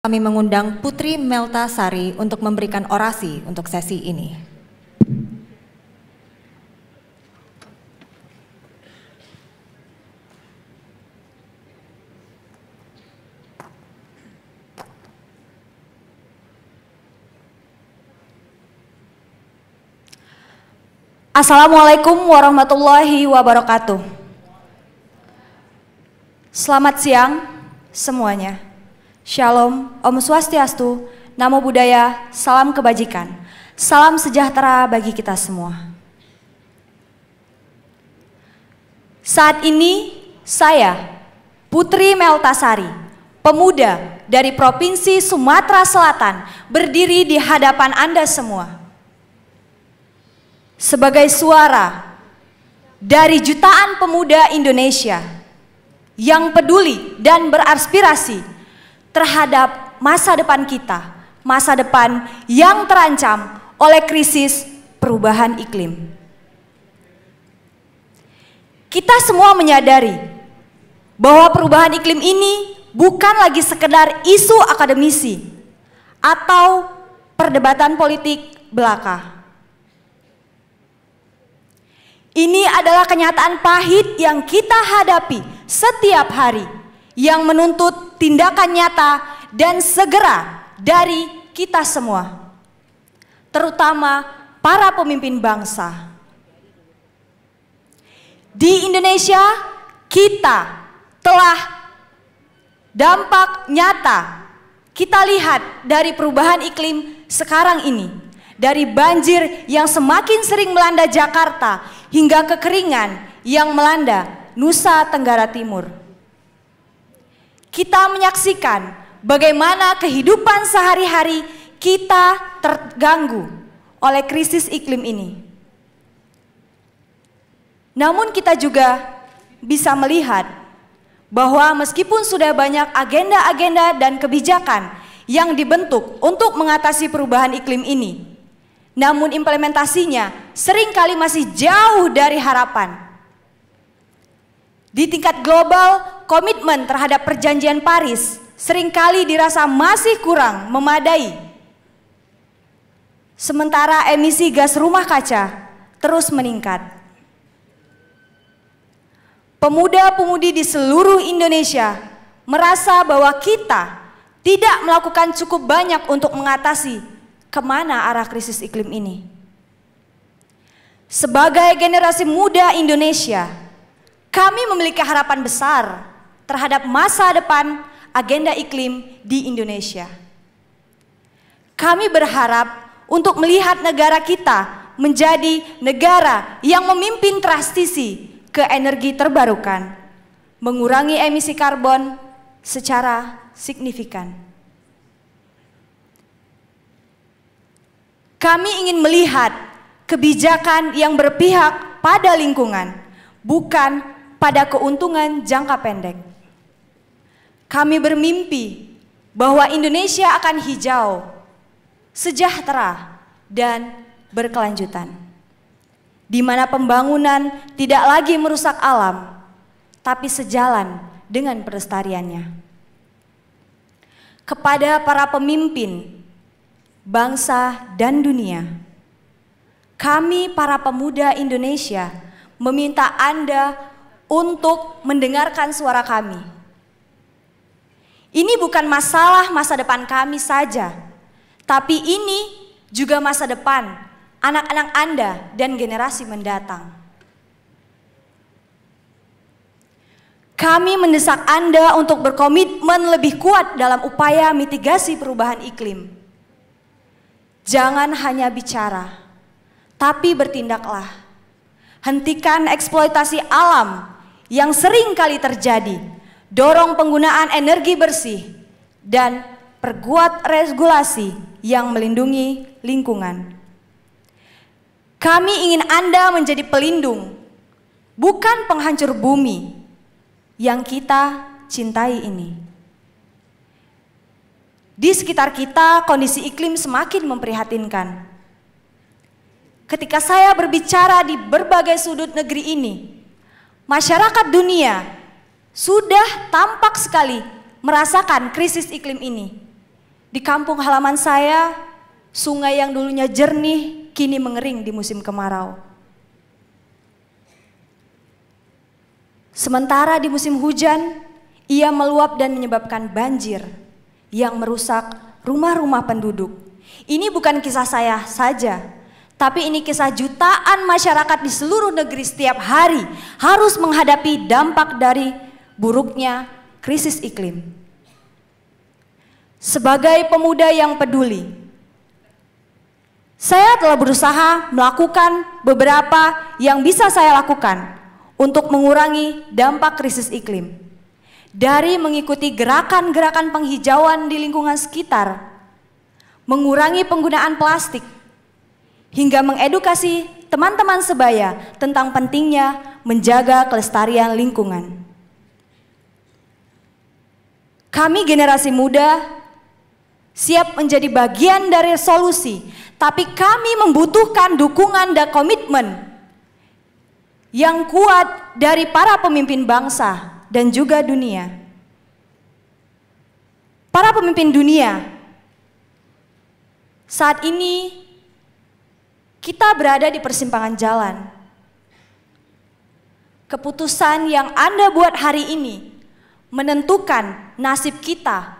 Kami mengundang Putri Meltasari untuk memberikan orasi untuk sesi ini. Assalamualaikum warahmatullahi wabarakatuh. Selamat siang semuanya. Shalom, Om Swastiastu, Namo Buddhaya, salam kebajikan, salam sejahtera bagi kita semua. Saat ini saya, Putri Meltasari, pemuda dari Provinsi Sumatera Selatan, berdiri di hadapan Anda semua. Sebagai suara dari jutaan pemuda Indonesia yang peduli dan beraspirasi terhadap masa depan kita, masa depan yang terancam oleh krisis perubahan iklim. Kita semua menyadari bahwa perubahan iklim ini bukan lagi sekedar isu akademisi atau perdebatan politik belaka. Ini adalah kenyataan pahit yang kita hadapi setiap hari, yang menuntut tindakan nyata dan segera dari kita semua, terutama para pemimpin bangsa. Di Indonesia, kita telah dampak nyata kita lihat dari perubahan iklim sekarang ini. Dari banjir yang semakin sering melanda Jakarta hingga kekeringan yang melanda Nusa Tenggara Timur. Kita menyaksikan bagaimana kehidupan sehari-hari kita terganggu oleh krisis iklim ini. Namun kita juga bisa melihat bahwa meskipun sudah banyak agenda-agenda dan kebijakan yang dibentuk untuk mengatasi perubahan iklim ini, namun implementasinya seringkali masih jauh dari harapan. Di tingkat global, komitmen terhadap perjanjian Paris seringkali dirasa masih kurang memadai. Sementara emisi gas rumah kaca terus meningkat. Pemuda-pemudi di seluruh Indonesia merasa bahwa kita tidak melakukan cukup banyak untuk mengatasi kemana arah krisis iklim ini. Sebagai generasi muda Indonesia, kami memiliki harapan besar terhadap masa depan agenda iklim di Indonesia. Kami berharap untuk melihat negara kita menjadi negara yang memimpin transisi ke energi terbarukan, mengurangi emisi karbon secara signifikan. Kami ingin melihat kebijakan yang berpihak pada lingkungan, bukan pada keuntungan jangka pendek. Kami bermimpi bahwa Indonesia akan hijau, sejahtera, dan berkelanjutan, di mana pembangunan tidak lagi merusak alam, tapi sejalan dengan pelestariannya. Kepada para pemimpin bangsa dan dunia, kami para pemuda Indonesia meminta Anda untuk mendengarkan suara kami. Ini bukan masalah masa depan kami saja, tapi ini juga masa depan anak-anak Anda dan generasi mendatang. Kami mendesak Anda untuk berkomitmen lebih kuat dalam upaya mitigasi perubahan iklim. Jangan hanya bicara, tapi bertindaklah. Hentikan eksploitasi alam yang sering kali terjadi. Dorong penggunaan energi bersih dan perkuat regulasi yang melindungi lingkungan. Kami ingin Anda menjadi pelindung, bukan penghancur bumi yang kita cintai ini. Di sekitar kita kondisi iklim semakin memprihatinkan. Ketika saya berbicara di berbagai sudut negeri ini, masyarakat dunia sudah tampak sekali merasakan krisis iklim ini. Di kampung halaman saya, sungai yang dulunya jernih kini mengering di musim kemarau. Sementara di musim hujan, ia meluap dan menyebabkan banjir yang merusak rumah-rumah penduduk. Ini bukan kisah saya saja, tapi ini kisah jutaan masyarakat di seluruh negeri setiap hari harus menghadapi dampak dari buruknya krisis iklim. Sebagai pemuda yang peduli, saya telah berusaha melakukan beberapa yang bisa saya lakukan untuk mengurangi dampak krisis iklim. Dari mengikuti gerakan-gerakan penghijauan di lingkungan sekitar, mengurangi penggunaan plastik, hingga mengedukasi teman-teman sebaya tentang pentingnya menjaga kelestarian lingkungan. Kami generasi muda siap menjadi bagian dari solusi, tapi kami membutuhkan dukungan dan komitmen yang kuat dari para pemimpin bangsa dan juga dunia. Para pemimpin dunia, saat ini kita berada di persimpangan jalan. Keputusan yang Anda buat hari ini menentukan nasib kita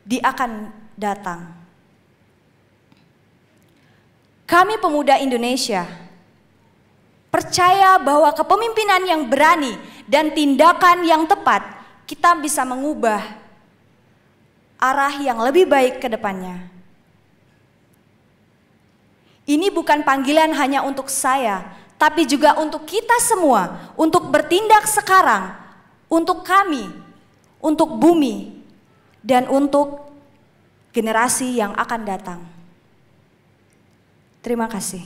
di akan datang. Kami pemuda Indonesia percaya bahwa kepemimpinan yang berani dan tindakan yang tepat, kita bisa mengubah arah yang lebih baik ke depannya. Ini bukan panggilan hanya untuk saya, tapi juga untuk kita semua, untuk bertindak sekarang, untuk kami, untuk bumi, dan untuk generasi yang akan datang. Terima kasih.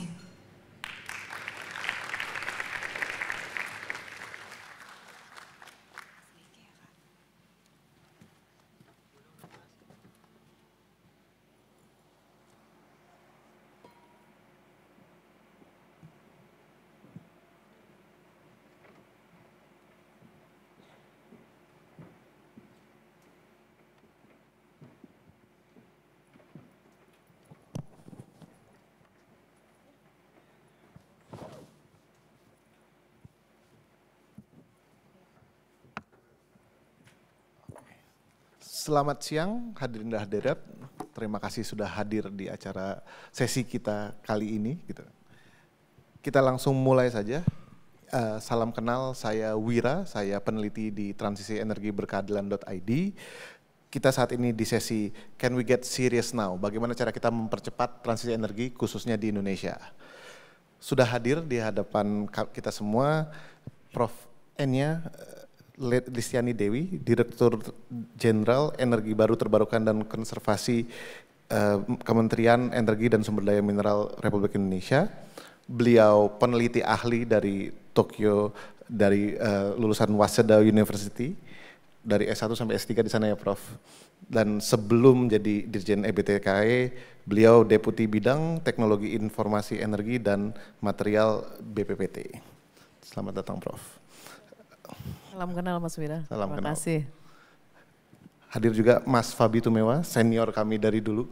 Selamat siang hadirin dan hadirat, terima kasih sudah hadir di acara sesi kita kali ini. Kita langsung mulai saja. Salam kenal, saya Wira, saya peneliti di transisienergiberkeadilan.id. Kita saat ini di sesi Can We Get Serious Now? Bagaimana cara kita mempercepat transisi energi khususnya di Indonesia. Sudah hadir di hadapan kita semua Prof. Enya Listiani Dewi, Direktur Jenderal Energi Baru Terbarukan dan Konservasi Kementerian Energi dan Sumber Daya Mineral Republik Indonesia. Beliau peneliti ahli dari Tokyo, dari lulusan Waseda University, dari S1 sampai S3 di sana ya Prof. Dan sebelum jadi Dirjen EBTKE, beliau Deputi Bidang Teknologi Informasi Energi dan Material BPPT. Selamat datang Prof. Salam kenal Mas Wira, Salam terima kenal. kasih. Hadir juga Mas Fabi Tumewa, senior kami dari dulu.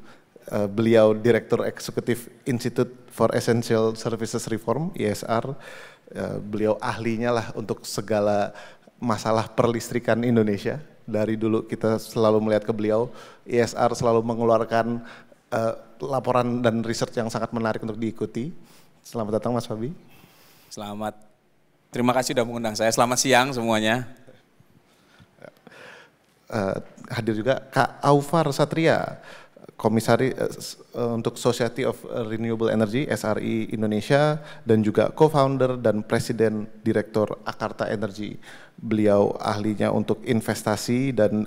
Beliau Direktur Eksekutif Institute for Essential Services Reform, ISR. Beliau ahlinya lah untuk segala masalah perlistrikan Indonesia. Dari dulu kita selalu melihat ke beliau, ISR selalu mengeluarkan laporan dan riset yang sangat menarik untuk diikuti. Selamat datang Mas Fabi. Selamat. Terima kasih sudah mengundang saya. Selamat siang semuanya. Hadir juga Kak Aufar Satria, Komisaris untuk Society of Renewable Energy SRI Indonesia dan juga co-founder dan presiden direktur Akarta Energy. Beliau ahlinya untuk investasi dan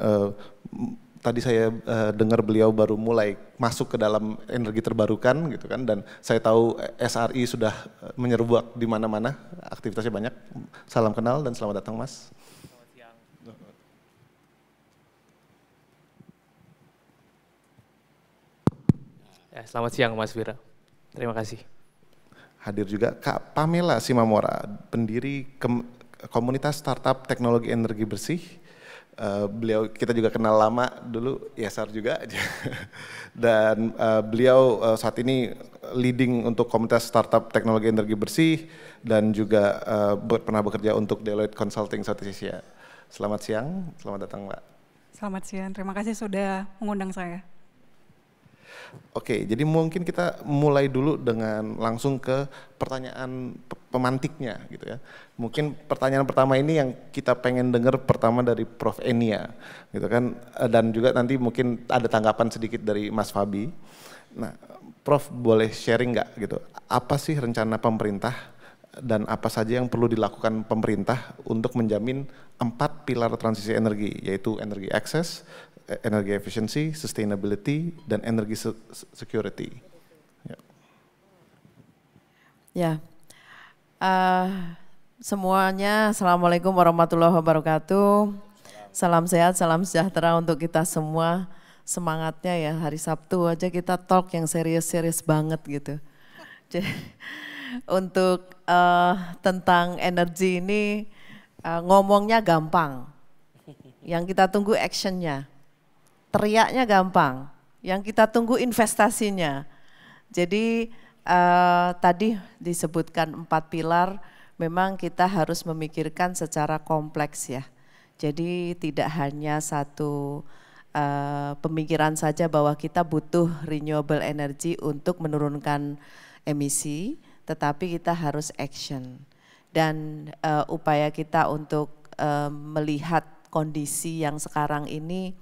tadi saya dengar beliau baru mulai masuk ke dalam energi terbarukan gitu kan, dan saya tahu SRI sudah menyeruak di mana-mana, aktivitasnya banyak. Salam kenal dan selamat datang Mas. Selamat siang. Ya, selamat siang Mas Wira. Terima kasih. Hadir juga Kak Pamela Simamora, pendiri komunitas startup teknologi energi bersih Beliau kita juga kenal lama dulu, Yasar juga. Dan beliau saat ini leading untuk komunitas startup teknologi energi bersih dan juga pernah bekerja untuk Deloitte Consulting Southeast Asia. Selamat siang, selamat datang Mbak. Selamat siang, terima kasih sudah mengundang saya. Oke, jadi mungkin kita mulai dulu dengan langsung ke pertanyaan pemantiknya gitu ya. Mungkin pertanyaan pertama ini yang kita pengen dengar pertama dari Prof. Enia gitu kan, dan juga nanti mungkin ada tanggapan sedikit dari Mas Fabi. Nah, Prof boleh sharing nggak gitu, apa sih rencana pemerintah dan apa saja yang perlu dilakukan pemerintah untuk menjamin 4 pilar transisi energi, yaitu energi akses, energi efficiency, sustainability, dan energi security. Ya, semuanya Assalamualaikum warahmatullahi wabarakatuh. Salam sehat, salam sejahtera untuk kita semua. Semangatnya ya, hari Sabtu aja kita talk yang serius-serius banget gitu. Jadi, untuk tentang energi ini ngomongnya gampang, yang kita tunggu actionnya. Teriaknya gampang, yang kita tunggu investasinya. Jadi tadi disebutkan 4 pilar, memang kita harus memikirkan secara kompleks ya. Jadi tidak hanya satu pemikiran saja bahwa kita butuh renewable energy untuk menurunkan emisi, tetapi kita harus action. Dan upaya kita untuk melihat kondisi yang sekarang ini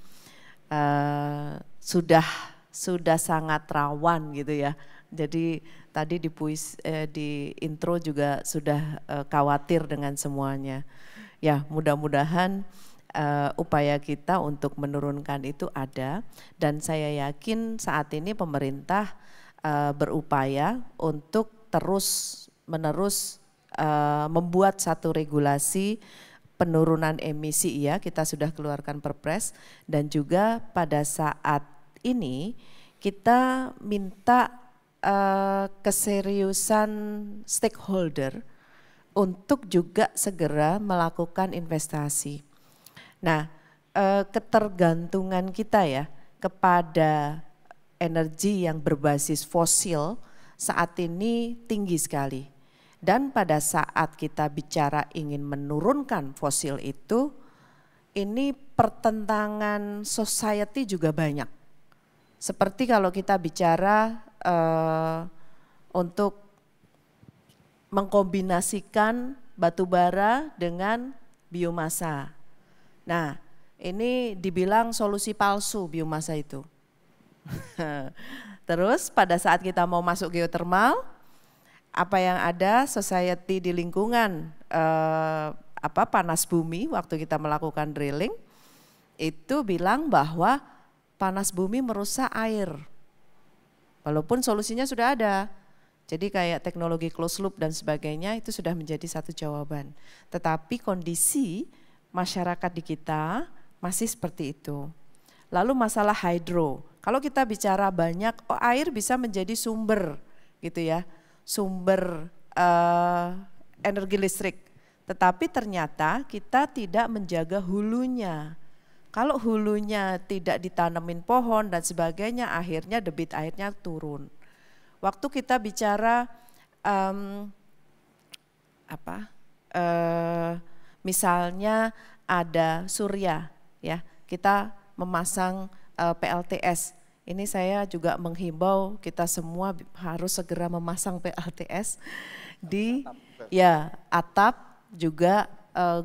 sudah sangat rawan gitu ya. Jadi tadi di intro juga sudah khawatir dengan semuanya. Ya, mudah-mudahan upaya kita untuk menurunkan itu ada, dan saya yakin saat ini pemerintah berupaya untuk terus-menerus membuat satu regulasi penurunan emisi, ya kita sudah keluarkan Perpres, dan juga pada saat ini kita minta keseriusan stakeholder untuk juga segera melakukan investasi. Nah, ketergantungan kita ya kepada energi yang berbasis fosil saat ini tinggi sekali. Dan pada saat kita bicara ingin menurunkan fosil itu, ini pertentangan society juga banyak. Seperti kalau kita bicara untuk mengkombinasikan batu bara dengan biomasa. Nah, ini dibilang solusi palsu biomasa itu. Terus pada saat kita mau masuk geothermal, apa yang ada society di lingkungan panas bumi waktu kita melakukan drilling itu bilang bahwa panas bumi merusak air. Walaupun solusinya sudah ada. Jadi kayak teknologi closed loop dan sebagainya itu sudah menjadi satu jawaban. Tetapi kondisi masyarakat di kita masih seperti itu. Lalu masalah hydro. Kalau kita bicara banyak, air bisa menjadi sumber gitu ya. Sumber energi listrik, tetapi ternyata kita tidak menjaga hulunya. Kalau hulunya tidak ditanamin pohon dan sebagainya, akhirnya debit airnya turun. Waktu kita bicara misalnya ada surya, ya kita memasang PLTS. Ini saya juga menghimbau kita semua harus segera memasang PLTS di atap, juga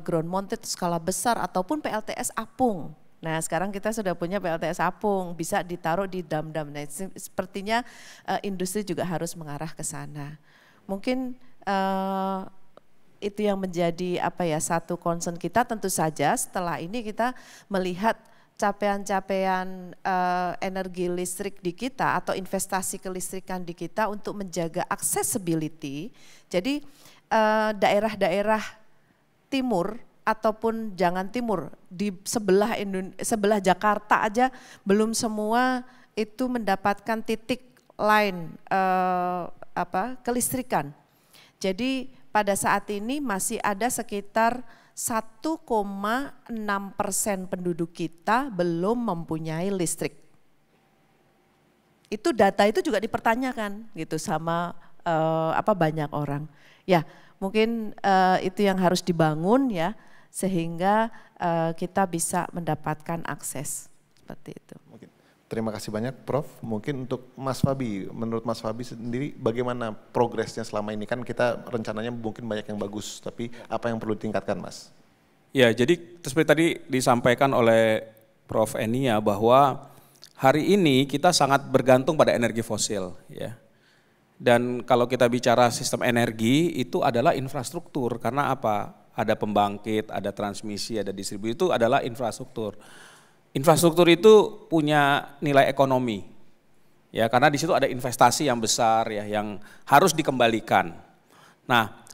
ground mounted skala besar ataupun PLTS apung. Nah, sekarang kita sudah punya PLTS apung, bisa ditaruh di dam-dam. Nah, sepertinya industri juga harus mengarah ke sana. Mungkin itu yang menjadi satu concern kita. Tentu saja setelah ini kita melihat capaian-capaian energi listrik di kita atau investasi kelistrikan di kita untuk menjaga accessibility. Jadi daerah-daerah timur ataupun jangan timur, di sebelah Jakarta aja belum semua itu mendapatkan titik line kelistrikan. Jadi pada saat ini masih ada sekitar 1,6% penduduk kita belum mempunyai listrik. Itu data itu juga dipertanyakan gitu sama banyak orang. Ya, mungkin itu yang harus dibangun ya, sehingga kita bisa mendapatkan akses seperti itu. Terima kasih banyak Prof. Mungkin untuk Mas Fabi, menurut Mas Fabi sendiri bagaimana progresnya selama ini? Kan kita rencananya mungkin banyak yang bagus, tapi apa yang perlu ditingkatkan Mas? Ya, jadi seperti tadi disampaikan oleh Prof. Enia bahwa hari ini kita sangat bergantung pada energi fosil, ya. Dan kalau kita bicara sistem energi itu adalah infrastruktur, karena apa? Ada pembangkit, ada transmisi, ada distribusi, itu adalah infrastruktur. Infrastruktur itu punya nilai ekonomi, ya, karena di situ ada investasi yang besar ya, yang harus dikembalikan. Nah,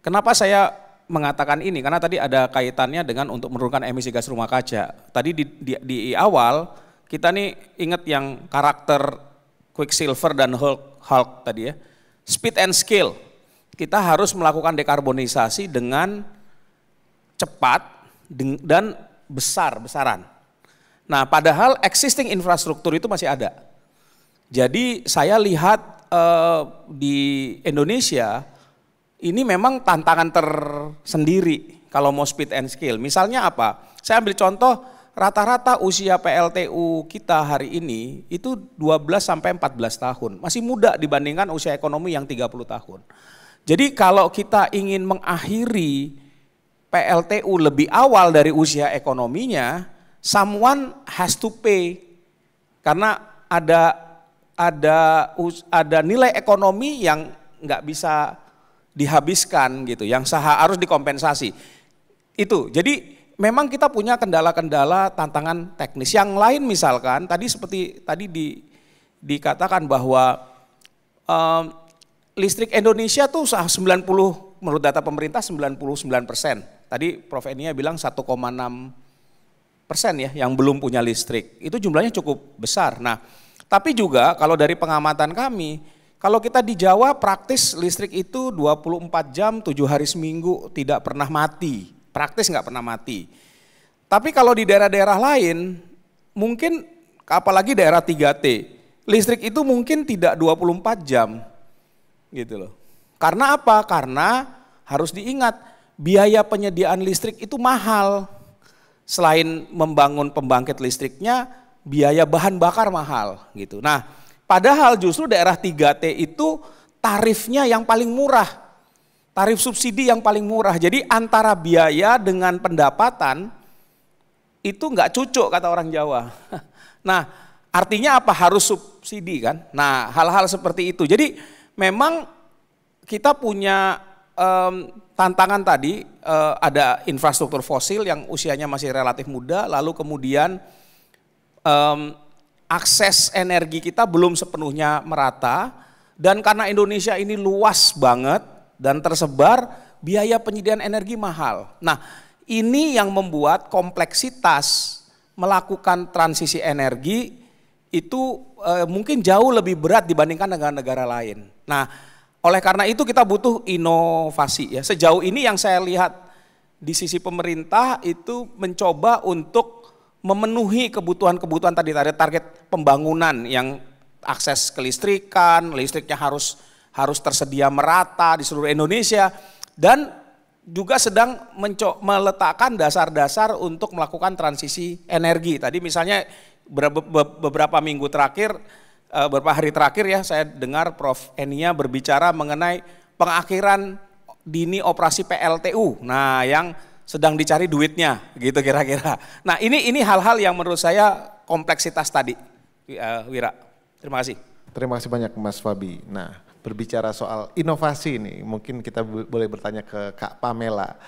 kenapa saya mengatakan ini? Karena tadi ada kaitannya dengan untuk menurunkan emisi gas rumah kaca. Tadi di awal kita nih ingat yang karakter Quicksilver dan Hulk tadi ya, speed and scale. Kita harus melakukan dekarbonisasi dengan cepat dan besaran. Nah, padahal existing infrastruktur itu masih ada. Jadi saya lihat di Indonesia ini memang tantangan tersendiri kalau mau speed and scale. Misalnya apa? Saya ambil contoh, rata-rata usia PLTU kita hari ini itu 12 sampai 14 tahun. Masih muda dibandingkan usia ekonomi yang 30 tahun. Jadi kalau kita ingin mengakhiri PLTU lebih awal dari usia ekonominya, someone has to pay, karena ada nilai ekonomi yang nggak bisa dihabiskan gitu, yang harus dikompensasi. Itu, jadi memang kita punya kendala-kendala, tantangan teknis. Yang lain misalkan, seperti tadi dikatakan bahwa listrik Indonesia tuh 90, menurut data pemerintah 99%. Tadi Prof. Enia bilang 1,6% ya yang belum punya listrik, itu jumlahnya cukup besar. Nah, tapi juga kalau dari pengamatan kami, kalau kita di Jawa praktis listrik itu 24 jam, 7 hari seminggu tidak pernah mati, praktis nggak pernah mati. Tapi kalau di daerah-daerah lain, mungkin apalagi daerah 3T, listrik itu mungkin tidak 24 jam gitu loh. Karena apa? Karena harus diingat biaya penyediaan listrik itu mahal. Selain membangun pembangkit listriknya, biaya bahan bakar mahal gitu. Nah, padahal justru daerah 3T itu tarifnya yang paling murah. Tarif subsidi yang paling murah. Jadi antara biaya dengan pendapatan itu nggak cucuk kata orang Jawa. Nah, artinya apa? Harus subsidi kan? Nah, hal-hal seperti itu. Jadi memang kita punya tantangan tadi, ada infrastruktur fosil yang usianya masih relatif muda, lalu kemudian akses energi kita belum sepenuhnya merata, dan karena Indonesia ini luas banget dan tersebar, biaya penyediaan energi mahal. Nah, ini yang membuat kompleksitas melakukan transisi energi itu mungkin jauh lebih berat dibandingkan negara-negara lain. Nah, oleh karena itu kita butuh inovasi ya. Sejauh ini yang saya lihat di sisi pemerintah itu mencoba untuk memenuhi kebutuhan-kebutuhan tadi, ada target pembangunan yang akses kelistrikan, listriknya harus tersedia merata di seluruh Indonesia, dan juga sedang meletakkan dasar-dasar untuk melakukan transisi energi. Tadi misalnya beberapa minggu terakhir, beberapa hari terakhir ya, saya dengar Prof. Enia berbicara mengenai pengakhiran dini operasi PLTU. Nah, yang sedang dicari duitnya gitu kira-kira. Nah, ini hal-hal yang menurut saya kompleksitas tadi, Wira. Terima kasih. Terima kasih banyak Mas Fabi. Nah, berbicara soal inovasi nih, mungkin kita boleh bertanya ke Kak Pamela.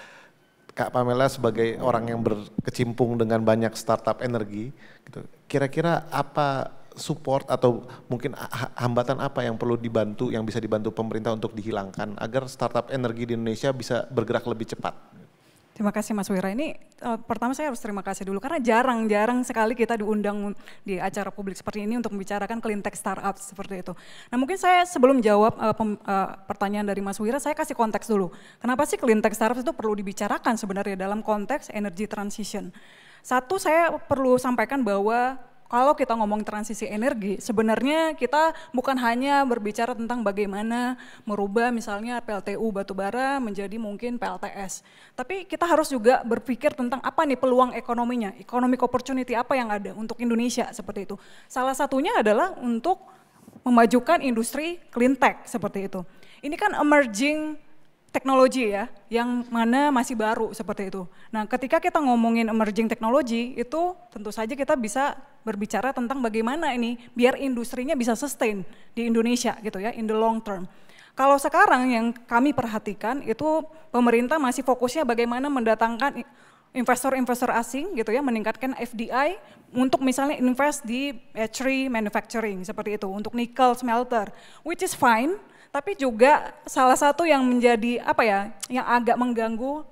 Kak Pamela sebagai orang yang berkecimpung dengan banyak startup energi, gitu. Kira-kira apa support atau mungkin hambatan apa yang perlu dibantu, yang bisa dibantu pemerintah untuk dihilangkan agar startup energi di Indonesia bisa bergerak lebih cepat? Terima kasih Mas Wira. Ini pertama saya harus terima kasih dulu karena jarang sekali kita diundang di acara publik seperti ini untuk membicarakan clean tech startup seperti itu. Nah mungkin saya sebelum jawab pertanyaan dari Mas Wira, saya kasih konteks dulu. Kenapa sih clean tech startup itu perlu dibicarakan sebenarnya dalam konteks energy transition? Satu, saya perlu sampaikan bahwa kalau kita ngomong transisi energi, sebenarnya kita bukan hanya berbicara tentang bagaimana merubah misalnya PLTU batubara menjadi mungkin PLTS. Tapi kita harus juga berpikir tentang apa nih peluang ekonominya, economic opportunity apa yang ada untuk Indonesia seperti itu. Salah satunya adalah untuk memajukan industri clean tech seperti itu. Ini kan emerging teknologi ya, yang mana masih baru seperti itu. Nah ketika kita ngomongin emerging teknologi itu tentu saja kita bisa berbicara tentang bagaimana ini biar industrinya bisa sustain di Indonesia gitu ya, in the long term. Kalau sekarang yang kami perhatikan itu pemerintah masih fokusnya bagaimana mendatangkan investor-investor asing gitu ya, meningkatkan FDI untuk misalnya invest di battery manufacturing seperti itu, untuk nikel smelter, which is fine. Tapi juga salah satu yang menjadi apa ya, yang agak mengganggu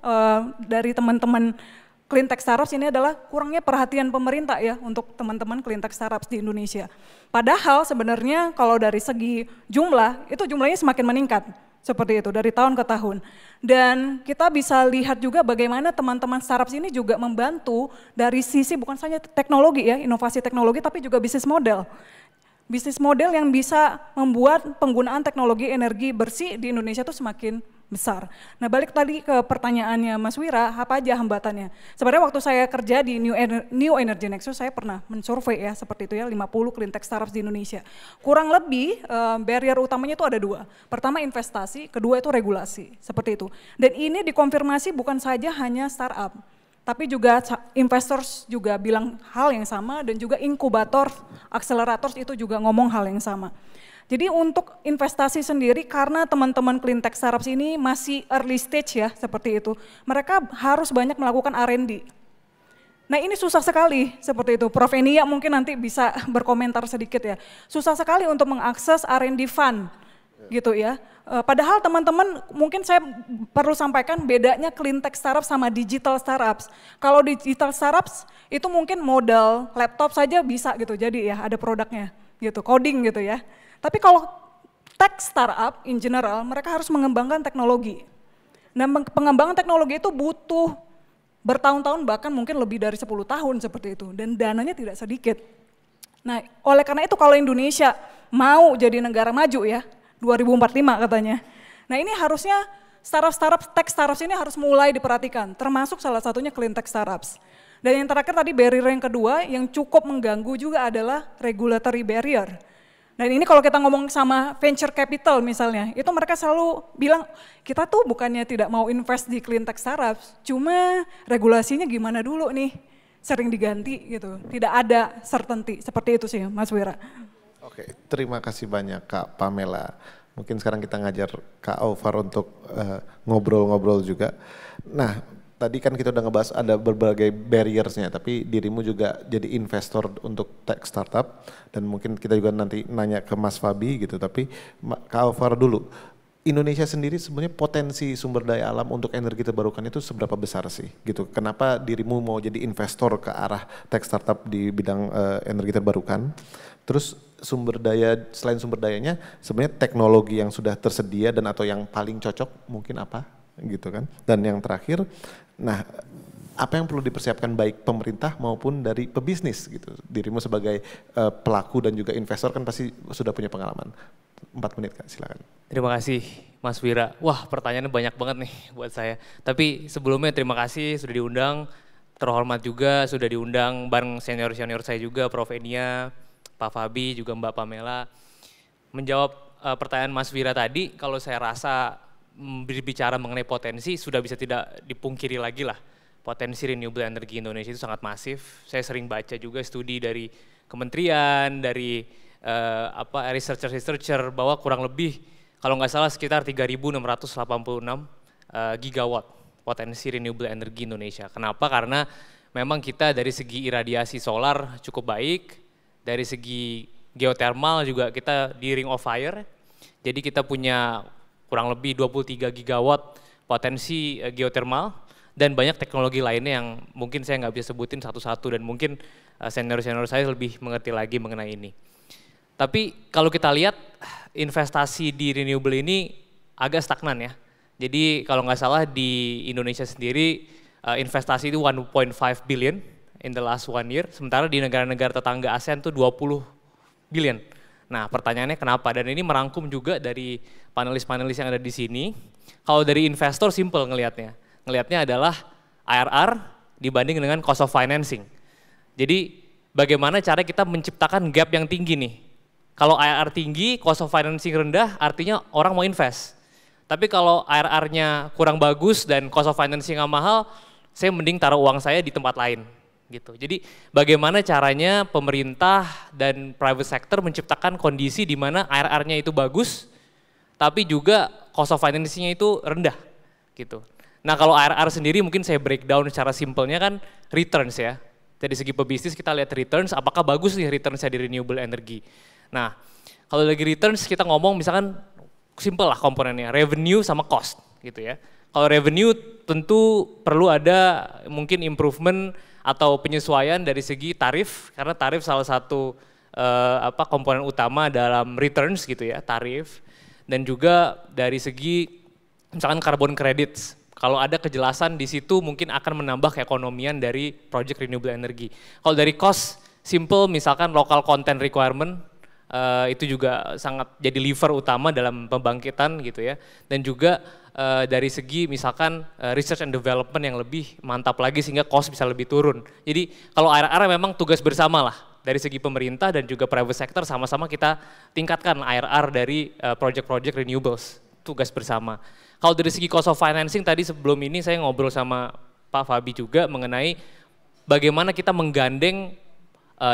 dari teman-teman clean tech startups ini adalah kurangnya perhatian pemerintah ya untuk teman-teman clean tech startups di Indonesia. Padahal sebenarnya kalau dari segi jumlah, itu jumlahnya semakin meningkat seperti itu dari tahun ke tahun. Dan kita bisa lihat juga bagaimana teman-teman startups ini juga membantu dari sisi bukan saja teknologi ya, inovasi teknologi, tapi juga bisnis model. Bisnis model yang bisa membuat penggunaan teknologi energi bersih di Indonesia itu semakin besar. Nah balik tadi ke pertanyaannya Mas Wira, apa aja hambatannya? Sebenarnya waktu saya kerja di New Energy Nexus, saya pernah mensurvey ya seperti itu ya, 50 clean tech startups di Indonesia. Kurang lebih barrier utamanya itu ada dua. Pertama investasi, kedua itu regulasi, seperti itu. Dan ini dikonfirmasi bukan saja hanya startup, tapi juga investors juga bilang hal yang sama dan juga inkubator, akselerators itu juga ngomong hal yang sama. Jadi untuk investasi sendiri karena teman-teman clean tech startups ini masih early stage ya seperti itu, mereka harus banyak melakukan R&D. Nah ini susah sekali seperti itu, Prof. Enia mungkin nanti bisa berkomentar sedikit ya. Susah sekali untuk mengakses R&D fund gitu ya. Padahal teman-teman mungkin saya perlu sampaikan bedanya clean tech startup sama digital startups. Kalau digital startups itu mungkin modal laptop saja bisa gitu jadi ya ada produknya gitu, coding gitu ya. Tapi kalau tech startup in general mereka harus mengembangkan teknologi. Nah pengembangan teknologi itu butuh bertahun-tahun bahkan mungkin lebih dari 10 tahun seperti itu dan dananya tidak sedikit. Nah oleh karena itu kalau Indonesia mau jadi negara maju ya, 2045 katanya. Nah ini harusnya tech startups ini harus mulai diperhatikan, termasuk salah satunya clean tech startups. Dan yang terakhir tadi barrier yang kedua yang cukup mengganggu juga adalah regulatory barrier. Dan ini kalau kita ngomong sama venture capital misalnya, itu mereka selalu bilang kita tuh bukannya tidak mau invest di clean tech startups, cuma regulasinya gimana dulu nih, sering diganti gitu, tidak ada certainty, seperti itu sih Mas Wira. Oke, terima kasih banyak Kak Pamela. Mungkin sekarang kita ngajar Kak Aufar untuk ngobrol-ngobrol juga. Nah, tadi kan kita udah ngebahas ada berbagai barriersnya, tapi dirimu juga jadi investor untuk tech startup dan mungkin kita juga nanti nanya ke Mas Fabi gitu. Tapi Kak Aufar dulu, Indonesia sendiri sebenarnya potensi sumber daya alam untuk energi terbarukan itu seberapa besar sih gitu? Kenapa dirimu mau jadi investor ke arah tech startup di bidang energi terbarukan? Terus selain sumber dayanya sebenarnya teknologi yang sudah tersedia dan atau yang paling cocok mungkin apa gitu kan? Dan yang terakhir, nah apa yang perlu dipersiapkan baik pemerintah maupun dari pebisnis gitu? Dirimu sebagai pelaku dan juga investor kan pasti sudah punya pengalaman. 4 menit Kak, silakan. Terima kasih Mas Wira. Wah pertanyaannya banyak banget nih buat saya. Tapi sebelumnya terima kasih sudah diundang, terhormat juga sudah diundang bareng senior-senior saya juga, Prof. Enia, Pak Fabi, juga Mbak Pamela. Menjawab pertanyaan Mas Wira tadi, kalau saya rasa berbicara mengenai potensi sudah bisa tidak dipungkiri lagi lah. Potensi renewable energy Indonesia itu sangat masif. Saya sering baca juga studi dari kementerian, dari researcher bahwa kurang lebih kalau nggak salah sekitar 3.686 gigawatt potensi renewable energy Indonesia. Kenapa? Karena memang kita dari segi iradiasi solar cukup baik, dari segi geothermal juga kita di ring of fire. Jadi kita punya kurang lebih 23 gigawatt potensi geothermal dan banyak teknologi lainnya yang mungkin saya nggak bisa sebutin satu-satu dan mungkin senior-senior saya lebih mengerti lagi mengenai ini. Tapi kalau kita lihat investasi di renewable ini agak stagnan ya. Jadi kalau nggak salah di Indonesia sendiri investasi itu 1.5 billion in the last 1 year, sementara di negara-negara tetangga ASEAN tuh 20 billion. Nah pertanyaannya kenapa? Dan ini merangkum juga dari panelis-panelis yang ada di sini. Kalau dari investor simple ngelihatnya adalah IRR dibanding dengan cost of financing. Jadi bagaimana cara kita menciptakan gap yang tinggi nih. Kalau IRR tinggi, cost of financing rendah, artinya orang mau invest. Tapi kalau IRR-nya kurang bagus dan cost of financing mahal, saya mending taruh uang saya di tempat lain. Gitu. Jadi bagaimana caranya pemerintah dan private sector menciptakan kondisi di mana IRR-nya itu bagus, tapi juga cost of financing-nya itu rendah. Gitu. Nah kalau IRR sendiri mungkin saya breakdown secara simpelnya kan returns ya. Dari segi pebisnis kita lihat returns, apakah bagus nih returns-nya di renewable energy. Nah, kalau lagi returns kita ngomong misalkan simple lah komponennya, revenue sama cost gitu ya. Kalau revenue tentu perlu ada mungkin improvement atau penyesuaian dari segi tarif, karena tarif salah satu komponen utama dalam returns gitu ya, tarif. Dan juga dari segi misalkan carbon credits, kalau ada kejelasan di situ mungkin akan menambah keekonomian dari project renewable energy. Kalau dari cost, simple misalkan local content requirement, itu juga sangat jadi lever utama dalam pembangkitan gitu ya. Dan juga dari segi misalkan research and development yang lebih mantap lagi sehingga cost bisa lebih turun. Jadi kalau IRR memang tugas bersama lah dari segi pemerintah dan juga private sector sama-sama kita tingkatkan IRR dari project-project renewables, tugas bersama. Kalau dari segi cost of financing tadi sebelum ini saya ngobrol sama Pak Fabi juga mengenai bagaimana kita menggandeng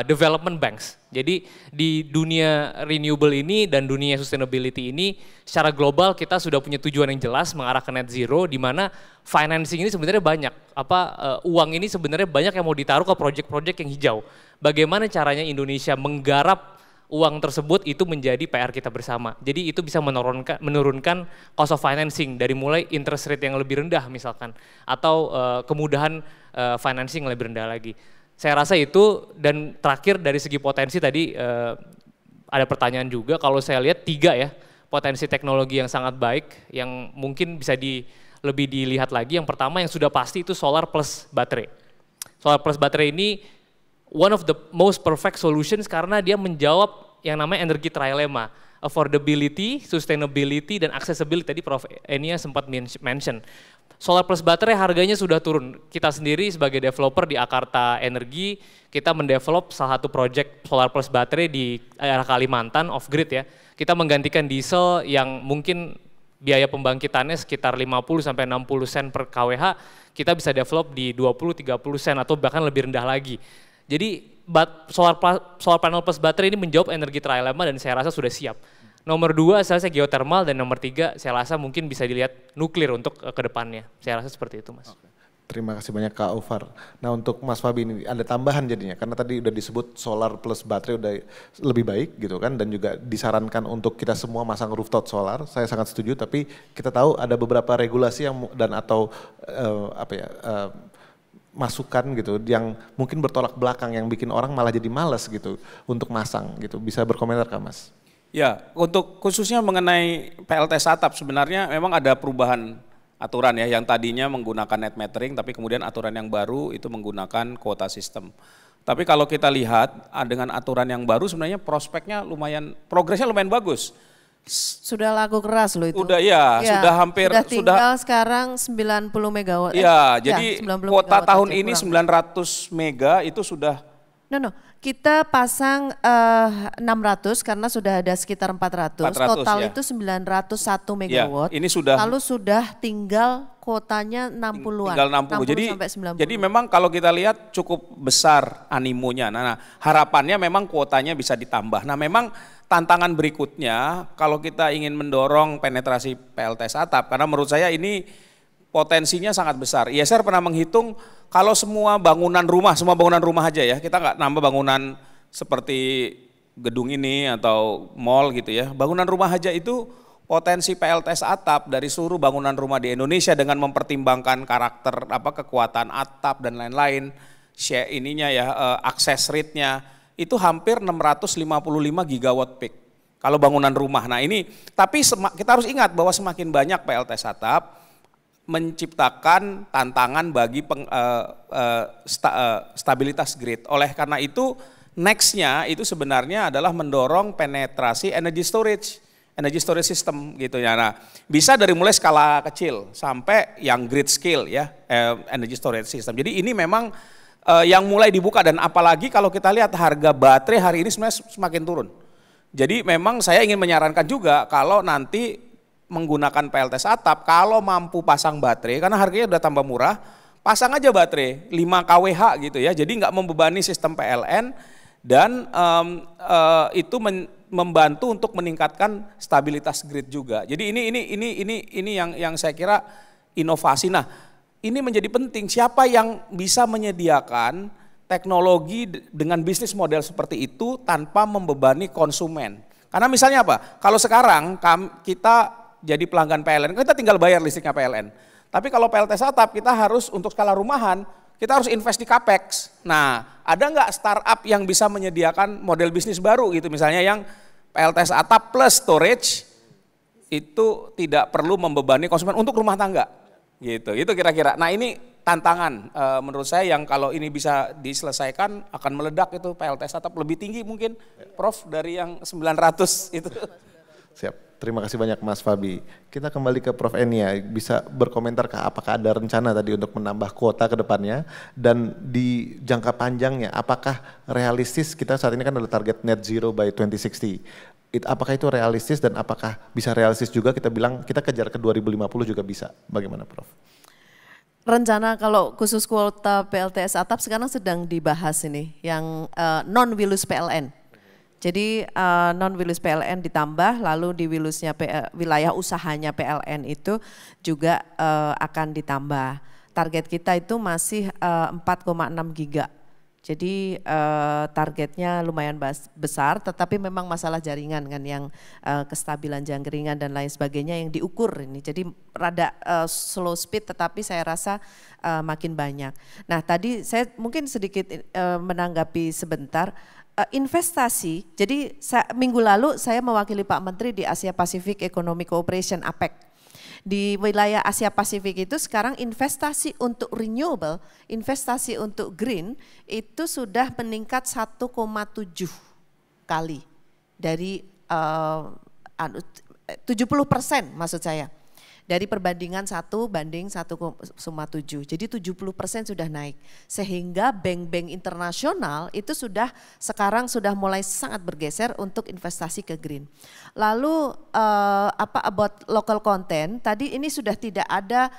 development banks. Jadi di dunia renewable ini dan dunia sustainability ini secara global kita sudah punya tujuan yang jelas mengarah ke net zero, di mana financing ini sebenarnya banyak. Uang ini sebenarnya banyak yang mau ditaruh ke project-project yang hijau. Bagaimana caranya Indonesia menggarap uang tersebut itu menjadi PR kita bersama. Jadi itu bisa menurunkan cost of financing dari mulai interest rate yang lebih rendah misalkan, atau kemudahan financing yang lebih rendah lagi. Saya rasa itu, dan terakhir dari segi potensi tadi ada pertanyaan juga, kalau saya lihat 3 ya potensi teknologi yang sangat baik yang mungkin bisa lebih dilihat lagi. Yang pertama yang sudah pasti itu solar plus baterai. Solar plus baterai ini one of the most perfect solutions karena dia menjawab yang namanya energy trilemma, affordability, sustainability, dan accessibility. Tadi Prof. Enia sempat mention. Solar plus baterai harganya sudah turun. Kita sendiri sebagai developer di Akarta Energi, kita mendevelop salah satu project solar plus baterai di daerah Kalimantan off grid ya. Kita menggantikan diesel yang mungkin biaya pembangkitannya sekitar 50-60 sen per kWh, kita bisa develop di 20-30 sen atau bahkan lebih rendah lagi. Jadi solar panel plus baterai ini menjawab energi trilemma dan saya rasa sudah siap. Nomor 2 saya rasa geothermal, dan nomor 3 saya rasa mungkin bisa dilihat nuklir untuk ke depannya. Saya rasa seperti itu Mas. Oke. Terima kasih banyak Kak Aufar. Nah untuk Mas Fabi ini ada tambahan jadinya, karena tadi udah disebut solar plus baterai udah lebih baik gitu kan, dan juga disarankan untuk kita semua masang rooftop solar. Saya sangat setuju, tapi kita tahu ada beberapa regulasi yang dan atau masukan gitu yang mungkin bertolak belakang yang bikin orang malah jadi malas gitu untuk masang gitu. Bisa berkomentar Kak Mas? Ya, untuk khususnya mengenai PLTS atap sebenarnya memang ada perubahan aturan ya, yang tadinya menggunakan net metering tapi kemudian aturan yang baru itu menggunakan kuota sistem. Tapi kalau kita lihat dengan aturan yang baru sebenarnya prospeknya lumayan, progresnya lumayan bagus. Sudah laku keras loh itu. Sudah ya, sudah hampir. Sudah tinggal sekarang 90 megawatt. Ya, jadi kuota tahun ini kurang. 900 mega itu sudah. No, kita pasang 600 karena sudah ada sekitar 400. Total ya. itu 901 megawatt. Ya, ini sudah. Lalu sudah tinggal kuotanya 60-an. Tinggal 60. Jadi memang kalau kita lihat cukup besar animonya. Nah, harapannya memang kuotanya bisa ditambah. Nah, memang tantangan berikutnya kalau kita ingin mendorong penetrasi PLTS atap, karena menurut saya ini potensinya sangat besar. ISR pernah menghitung kalau semua bangunan rumah aja ya, kita nggak nambah bangunan seperti gedung ini atau mall gitu ya, bangunan rumah aja itu potensi PLTS atap dari seluruh bangunan rumah di Indonesia dengan mempertimbangkan karakter kekuatan atap dan lain-lain, share ininya ya, akses rate-nya itu hampir 655 gigawatt peak kalau bangunan rumah. Nah ini, tapi kita harus ingat bahwa semakin banyak PLTS atap menciptakan tantangan bagi stabilitas grid. Oleh karena itu next-nya itu sebenarnya adalah mendorong penetrasi energy storage system gitu ya. Nah, bisa dari mulai skala kecil sampai yang grid scale ya, energy storage system. Jadi ini memang yang mulai dibuka, dan apalagi kalau kita lihat harga baterai hari ini sebenarnya semakin turun. Jadi memang saya ingin menyarankan juga kalau nanti menggunakan PLTS atap, kalau mampu pasang baterai karena harganya udah tambah murah, pasang aja baterai 5 kWh gitu ya. Jadi nggak membebani sistem PLN, dan itu membantu untuk meningkatkan stabilitas grid juga. Jadi ini yang saya kira inovasi. Nah, ini menjadi penting, siapa yang bisa menyediakan teknologi dengan bisnis model seperti itu tanpa membebani konsumen. Karena misalnya apa? Kalau sekarang kita jadi pelanggan PLN, kita tinggal bayar listriknya PLN. Tapi kalau PLTS atap kita harus untuk skala rumahan, kita harus invest di capex. Nah, ada nggak startup yang bisa menyediakan model bisnis baru gitu, misalnya yang PLTS atap plus storage itu tidak perlu membebani konsumen untuk rumah tangga. Gitu, itu kira-kira. Nah ini tantangan menurut saya yang kalau ini bisa diselesaikan akan meledak itu PLTS atap lebih tinggi mungkin, Prof, dari yang 900 itu. Siap, terima kasih banyak Mas Fabi. Kita kembali ke Prof Enia, bisa berkomentar apakah ada rencana tadi untuk menambah kuota ke depannya, dan di jangka panjangnya apakah realistis, kita saat ini kan ada target net zero by 2060. Apakah itu realistis, dan apakah bisa realistis juga kita bilang kita kejar ke 2050 juga bisa? Bagaimana Prof? Rencana kalau khusus kuota PLTS atap sekarang sedang dibahas ini, yang non-wilus PLN. Jadi non-wilus PLN ditambah, lalu di wilusnya wilayah usahanya PLN itu juga akan ditambah. Target kita itu masih 4,6 giga. Jadi targetnya lumayan besar, tetapi memang masalah jaringan kan yang kestabilan jaringan dan lain sebagainya yang diukur ini. Jadi rada slow speed, tetapi saya rasa makin banyak. Nah tadi saya mungkin sedikit menanggapi sebentar. Investasi, jadi minggu lalu saya mewakili Pak Menteri di Asia Pacific Economic Cooperation APEC. Di wilayah Asia Pasifik itu sekarang investasi untuk renewable, investasi untuk green itu sudah meningkat 1,7 kali dari 70% maksud saya. Dari perbandingan 1 banding 1,7, jadi 70% sudah naik. Sehingga bank-bank internasional itu sekarang sudah mulai sangat bergeser untuk investasi ke green. Lalu about local content, tadi ini sudah tidak ada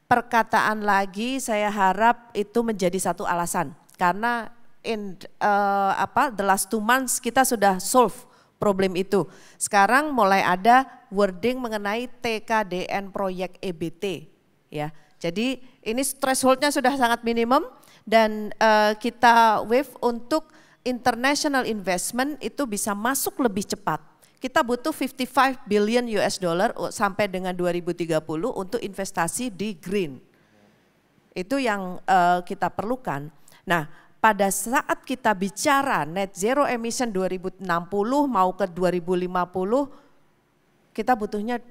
perkataan lagi, saya harap itu menjadi satu alasan. Karena the last 2 months kita sudah solve problem itu. Sekarang mulai ada wording mengenai TKDN proyek EBT ya. Jadi ini thresholdnya sudah sangat minimum, dan kita wave untuk international investment itu bisa masuk lebih cepat. Kita butuh 55 billion US dollar sampai dengan 2030 untuk investasi di green. Itu yang kita perlukan. Nah, pada saat kita bicara net zero emission 2060 mau ke 2050, kita butuhnya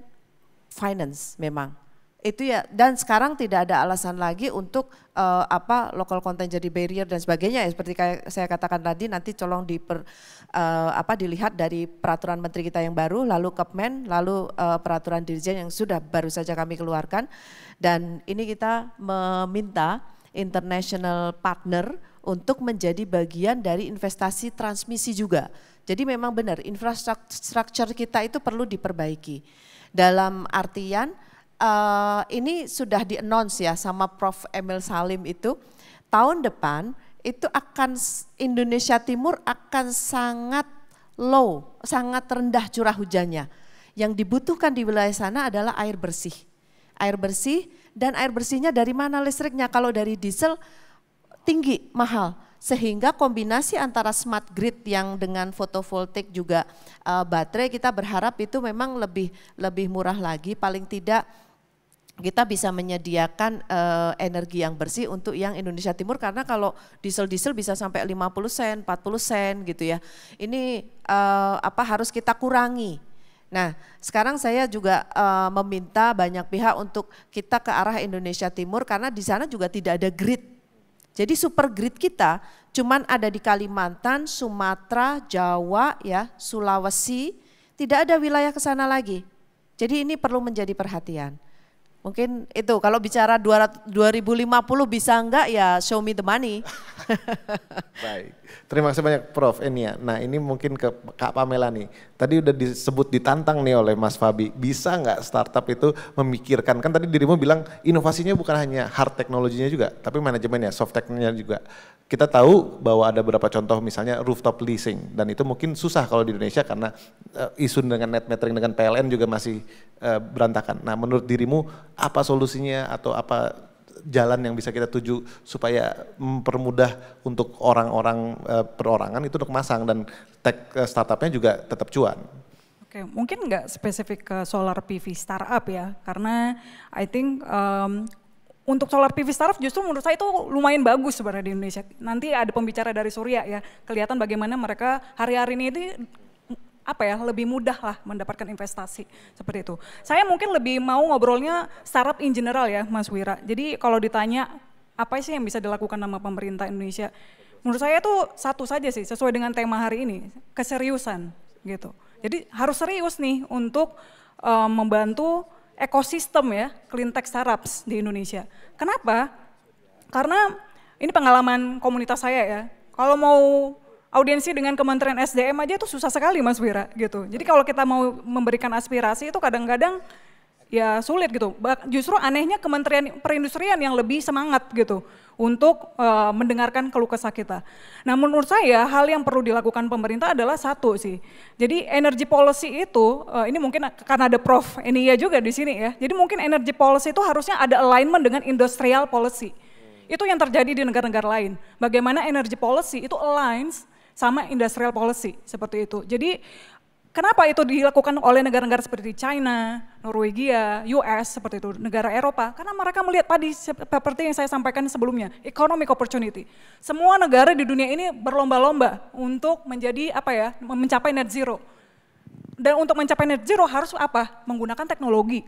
finance memang. Itu ya, dan sekarang tidak ada alasan lagi untuk local content jadi barrier dan sebagainya ya, seperti kayak saya katakan tadi, nanti tolong dilihat dari peraturan menteri kita yang baru, lalu Kepmen, lalu peraturan Dirjen yang sudah baru saja kami keluarkan, dan ini kita meminta international partner untuk menjadi bagian dari investasi transmisi juga. Jadi memang benar infrastruktur kita itu perlu diperbaiki. Dalam artian ini sudah di-announce ya sama Prof. Emil Salim itu, tahun depan itu akan Indonesia Timur akan sangat low, sangat rendah curah hujannya. Yang dibutuhkan di wilayah sana adalah air bersih. Air bersih, dan air bersihnya dari mana listriknya? Kalau dari diesel tinggi, mahal. Sehingga kombinasi antara smart grid yang dengan fotovoltaik juga baterai, kita berharap itu memang lebih murah lagi, paling tidak kita bisa menyediakan energi yang bersih untuk yang Indonesia Timur, karena kalau diesel bisa sampai 50 sen, 40 sen gitu ya. Ini harus kita kurangi. Nah, sekarang saya juga meminta banyak pihak untuk kita ke arah Indonesia Timur, karena di sana juga tidak ada grid. Jadi super grid kita cuman ada di Kalimantan, Sumatera, Jawa, ya, Sulawesi, tidak ada wilayah ke sana lagi. Jadi ini perlu menjadi perhatian. Mungkin itu kalau bicara 2050 bisa enggak ya show me the money. Baik, terima kasih banyak Prof. Enia. Nah ini mungkin ke Kak Pamela nih. Tadi udah disebut ditantang nih oleh Mas Fabi. Bisa nggak startup itu memikirkan, kan tadi dirimu bilang inovasinya bukan hanya hard teknologinya juga, tapi manajemennya, soft technya juga. Kita tahu bahwa ada beberapa contoh misalnya rooftop leasing, dan itu mungkin susah kalau di Indonesia karena isu dengan net metering dengan PLN juga masih berantakan. Nah menurut dirimu apa solusinya atau apa jalan yang bisa kita tuju supaya mempermudah untuk orang-orang perorangan itu untuk masang dan tech startupnya juga tetap cuan? Oke, mungkin nggak spesifik ke solar PV startup ya, karena I think untuk solar PV startup justru menurut saya itu lumayan bagus sebenarnya di Indonesia. Nanti ada pembicara dari Surya ya, kelihatan bagaimana mereka hari-hari ini lebih mudah lah mendapatkan investasi seperti itu. Saya mungkin lebih mau ngobrolnya startup in general ya Mas Wira. Jadi kalau ditanya apa sih yang bisa dilakukan sama pemerintah Indonesia, menurut saya itu satu saja sih sesuai dengan tema hari ini, keseriusan gitu. Jadi harus serius nih untuk membantu ekosistem ya clean tech startups di Indonesia. Kenapa? Karena ini pengalaman komunitas saya ya. Kalau mau audiensi dengan Kementerian SDM aja itu susah sekali Mas Wira gitu. Jadi kalau kita mau memberikan aspirasi itu kadang-kadang ya sulit gitu. Justru anehnya Kementerian Perindustrian yang lebih semangat gitu untuk mendengarkan keluh kesah kita. Nah menurut saya hal yang perlu dilakukan pemerintah adalah satu sih. Jadi energy policy itu, ini mungkin karena ada Prof. Enia juga di sini ya. Jadi mungkin energy policy itu harusnya ada alignment dengan industrial policy. Itu yang terjadi di negara-negara lain. Bagaimana energy policy itu aligns sama industrial policy seperti itu. Jadi kenapa itu dilakukan oleh negara-negara seperti China, Norwegia, US seperti itu, negara Eropa? Karena mereka melihat tadi seperti yang saya sampaikan sebelumnya, economic opportunity. Semua negara di dunia ini berlomba-lomba untuk menjadi mencapai net zero. Dan untuk mencapai net zero harus apa? Menggunakan teknologi.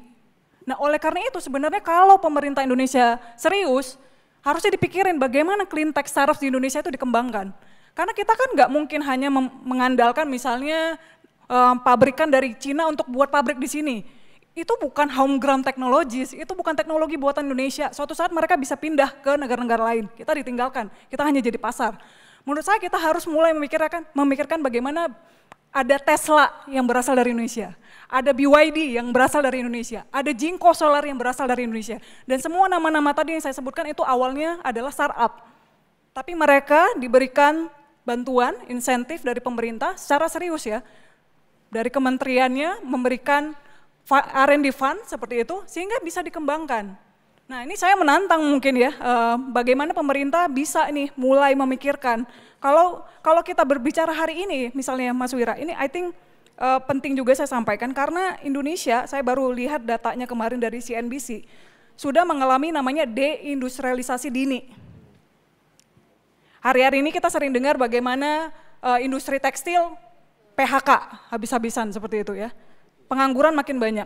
Nah oleh karena itu sebenarnya kalau pemerintah Indonesia serius, harusnya dipikirin bagaimana clean tech startups di Indonesia itu dikembangkan. Karena kita kan nggak mungkin hanya mengandalkan misalnya pabrikan dari Cina untuk buat pabrik di sini. Itu bukan homegrown technologies, itu bukan teknologi buatan Indonesia. Suatu saat mereka bisa pindah ke negara-negara lain, kita ditinggalkan, kita hanya jadi pasar. Menurut saya kita harus mulai memikirkan bagaimana ada Tesla yang berasal dari Indonesia, ada BYD yang berasal dari Indonesia, ada Jinko Solar yang berasal dari Indonesia. Dan semua nama-nama tadi yang saya sebutkan itu awalnya adalah startup. Tapi mereka diberikan bantuan, insentif dari pemerintah secara serius ya. Dari kementeriannya memberikan R&D fund seperti itu sehingga bisa dikembangkan. Nah ini saya menantang mungkin ya, bagaimana pemerintah bisa nih mulai memikirkan. Kalau kita berbicara hari ini misalnya Mas Wira, ini I think penting juga saya sampaikan karena Indonesia, saya baru lihat datanya kemarin dari CNBC, sudah mengalami namanya deindustrialisasi dini. Hari-hari ini kita sering dengar bagaimana industri tekstil PHK habis-habisan seperti itu ya. Pengangguran makin banyak.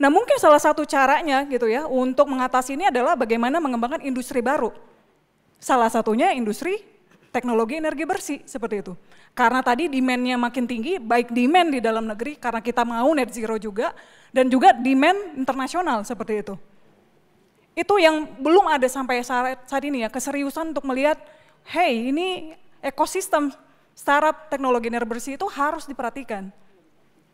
Nah mungkin salah satu caranya gitu ya untuk mengatasi ini adalah bagaimana mengembangkan industri baru. Salah satunya industri teknologi energi bersih seperti itu. Karena tadi demand-nya makin tinggi, baik demand di dalam negeri karena kita mau net zero juga, dan juga demand internasional seperti itu. Itu yang belum ada sampai saat ini ya, keseriusan untuk melihat hey ini ekosistem startup teknologi energi bersih itu harus diperhatikan.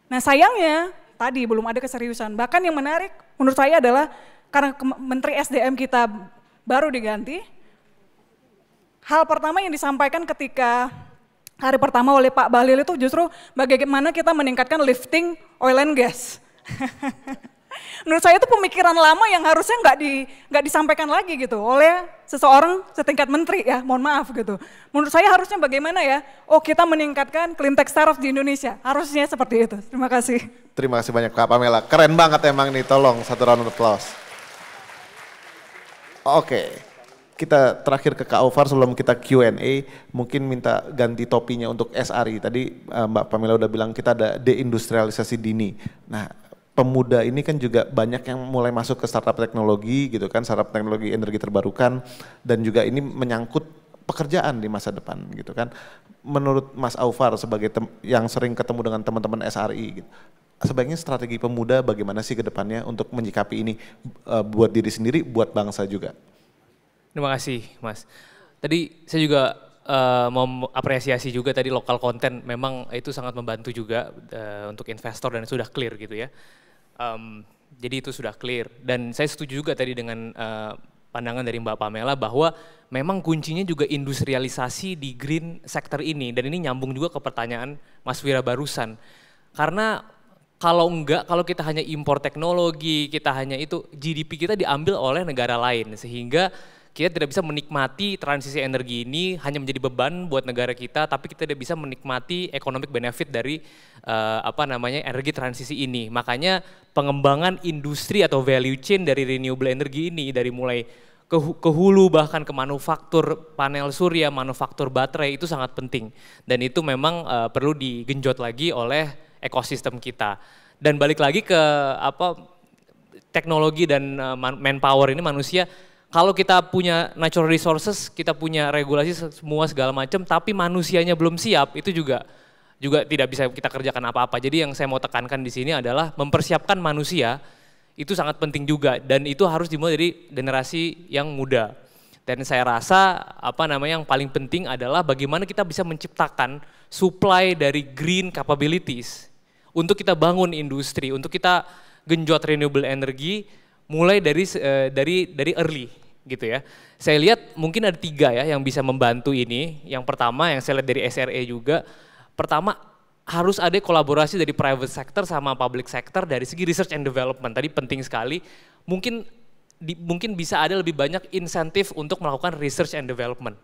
Nah sayangnya tadi belum ada keseriusan. Bahkan yang menarik menurut saya adalah karena Menteri SDM kita baru diganti, hal pertama yang disampaikan ketika hari pertama oleh Pak Bahlil itu justru bagaimana kita meningkatkan lifting oil and gas. menurut saya itu pemikiran lama yang harusnya nggak disampaikan lagi gitu oleh seseorang setingkat menteri ya, mohon maaf gitu. Menurut saya harusnya bagaimana ya, kita meningkatkan clean tech startup di Indonesia, harusnya seperti itu. Terima kasih. Terima kasih banyak Kak Pamela, keren banget emang nih, tolong satu round of applause. Oke. Kita terakhir ke Kak Aufar sebelum kita Q&A, mungkin minta ganti topinya untuk SRI. Tadi Mbak Pamela udah bilang kita ada deindustrialisasi dini. Nah, pemuda ini kan juga banyak yang mulai masuk ke startup teknologi gitu kan, startup teknologi energi terbarukan, dan juga ini menyangkut pekerjaan di masa depan gitu kan. Menurut Mas Aufar sebagai yang sering ketemu dengan teman-teman SRI gitu, sebaiknya strategi pemuda bagaimana sih ke depannya untuk menyikapi ini buat diri sendiri, buat bangsa juga? Terima kasih Mas. Tadi saya juga mau apresiasi juga tadi lokal konten, memang itu sangat membantu juga untuk investor dan sudah clear gitu ya. Jadi itu sudah clear dan saya setuju juga tadi dengan pandangan dari Mbak Pamela bahwa memang kuncinya juga industrialisasi di green sector ini, dan ini nyambung juga ke pertanyaan Mas Wira barusan. Karena kalau kita hanya impor teknologi, kita hanya itu, GDP kita diambil oleh negara lain sehingga kita tidak bisa menikmati transisi energi ini, hanya menjadi beban buat negara kita, tapi kita tidak bisa menikmati economic benefit dari energi transisi ini. Makanya pengembangan industri atau value chain dari renewable energy ini, dari mulai ke hulu bahkan ke manufaktur panel surya, manufaktur baterai, itu sangat penting. Dan itu memang perlu digenjot lagi oleh ekosistem kita. Dan balik lagi ke teknologi dan manpower ini, manusia. Kalau kita punya natural resources, kita punya regulasi semua segala macam, tapi manusianya belum siap, itu juga tidak bisa kita kerjakan apa-apa. Jadi yang saya mau tekankan di sini adalah mempersiapkan manusia, itu sangat penting juga, dan itu harus dimulai dari generasi yang muda. Dan saya rasa yang paling penting adalah bagaimana kita bisa menciptakan supply dari green capabilities untuk kita bangun industri, untuk kita genjot renewable energy mulai dari early gitu ya. Saya lihat mungkin ada 3 ya yang bisa membantu ini. Yang pertama yang saya lihat dari SRE juga, pertama harus ada kolaborasi dari private sector sama public sector dari segi research and development. Tadi penting sekali, mungkin bisa ada lebih banyak insentif untuk melakukan research and development.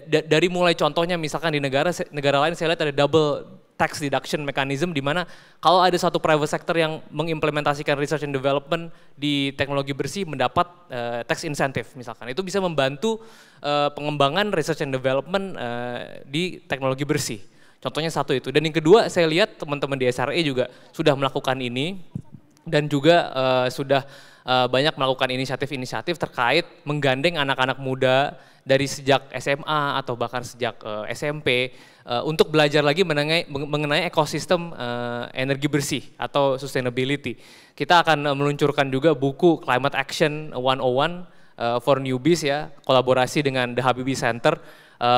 Dari mulai contohnya misalkan di negara lain saya lihat ada double tax deduction mechanism, di mana kalau ada satu private sector yang mengimplementasikan research and development di teknologi bersih mendapat tax incentive misalkan. Itu bisa membantu pengembangan research and development di teknologi bersih. Contohnya satu itu. Dan yang kedua saya lihat teman-teman di SRE juga sudah melakukan ini dan juga sudah banyak melakukan inisiatif-inisiatif terkait menggandeng anak-anak muda dari sejak SMA atau bahkan sejak SMP untuk belajar lagi mengenai ekosistem energi bersih atau sustainability. Kita akan meluncurkan juga buku Climate Action 101 for Newbies ya, kolaborasi dengan The Habibie Center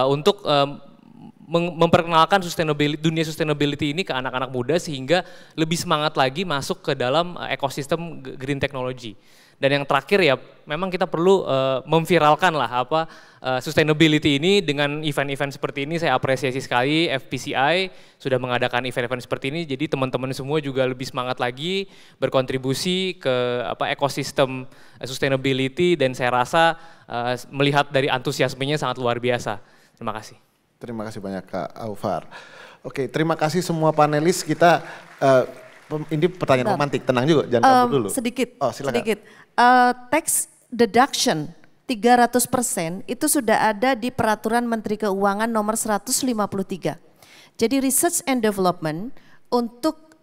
untuk memperkenalkan dunia sustainability ini ke anak-anak muda sehingga lebih semangat lagi masuk ke dalam ekosistem green technology. Dan yang terakhir ya memang kita perlu memviralkan lah sustainability ini dengan event-event seperti ini. Saya apresiasi sekali FPCI sudah mengadakan event-event seperti ini, jadi teman-teman semua juga lebih semangat lagi berkontribusi ke ekosistem sustainability, dan saya rasa melihat dari antusiasmenya sangat luar biasa. Terima kasih. Terima kasih banyak Kak Aufar. Oke, terima kasih semua panelis kita. Ini pertanyaan romantik, tenang juga, jangan kabur dulu. Sedikit, oh, silakan. sedikit. Tax deduction 300% itu sudah ada di Peraturan Menteri Keuangan nomor 153. Jadi research and development untuk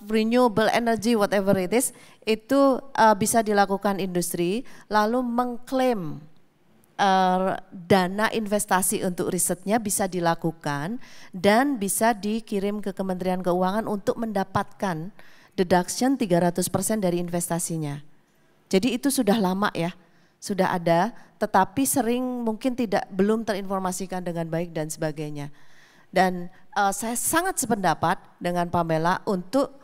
renewable energy whatever it is, itu bisa dilakukan industri, lalu mengklaim dana investasi untuk risetnya bisa dilakukan dan bisa dikirim ke Kementerian Keuangan untuk mendapatkan deduction 300% dari investasinya. Jadi itu sudah lama ya, sudah ada, tetapi sering mungkin belum terinformasikan dengan baik dan sebagainya. Dan saya sangat sependapat dengan Pamela untuk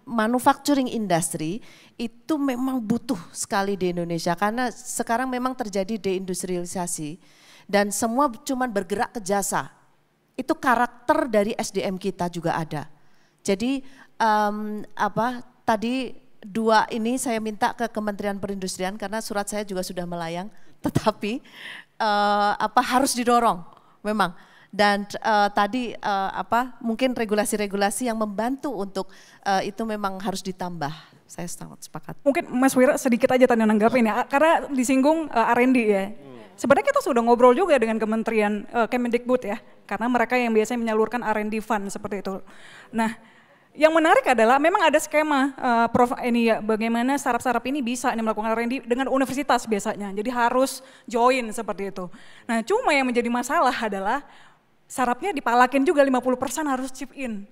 manufacturing industry itu memang butuh sekali di Indonesia karena sekarang memang terjadi deindustrialisasi dan semua cuman bergerak ke jasa. Itu karakter dari SDM kita juga ada. Jadi tadi dua ini saya minta ke Kementerian Perindustrian karena surat saya juga sudah melayang, tetapi harus didorong memang. Dan tadi mungkin regulasi-regulasi yang membantu untuk itu memang harus ditambah. Saya sangat sepakat. Mungkin Mas Wira sedikit aja tadi nanggapin ya, karena disinggung R&D ya. Sebenarnya kita sudah ngobrol juga dengan Kementerian Kemendikbud ya, karena mereka yang biasanya menyalurkan R&D fund seperti itu. Nah, yang menarik adalah memang ada skema Prof. Eni ya, bagaimana startup-startup ini bisa melakukan R&D dengan universitas biasanya. Jadi harus join seperti itu. Nah, cuma yang menjadi masalah adalah startupnya dipalakin juga 50% harus chip in.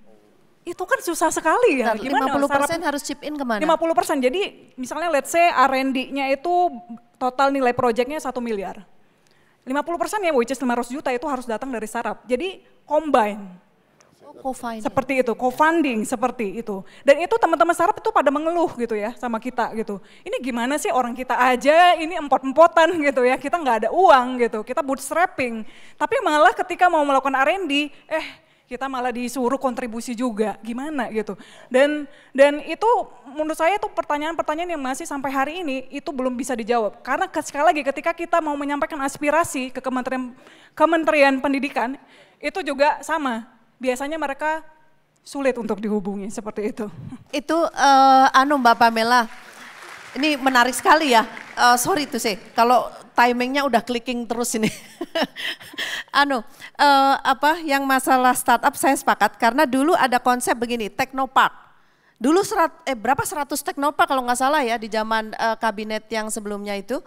Itu kan susah sekali ya. Gimana 50% harus chip in kemana? 50%, jadi misalnya let's say R&D-nya itu total nilai proyeknya 1 miliar. 50% ya which is 500 juta itu harus datang dari startup. Jadi combine. Co-funding. Seperti itu, co-funding seperti itu. Dan itu teman-teman startup itu pada mengeluh gitu ya sama kita gitu. Ini gimana sih orang kita aja ini empot-empotan gitu ya, kita nggak ada uang gitu, kita bootstrapping. Tapi malah ketika mau melakukan R&D, kita malah disuruh kontribusi juga, gimana gitu. Dan itu menurut saya itu pertanyaan-pertanyaan yang masih sampai hari ini itu belum bisa dijawab. Karena sekali lagi ketika kita mau menyampaikan aspirasi ke Kementerian Pendidikan, itu juga sama. Biasanya mereka sulit untuk dihubungi seperti itu. Itu Mbak Pamela, ini menarik sekali ya. Sorry tuh sih, kalau timingnya udah clicking terus ini. Yang masalah startup saya sepakat karena dulu ada konsep begini, Teknopark. Dulu 100 Teknopark kalau nggak salah ya di zaman kabinet yang sebelumnya itu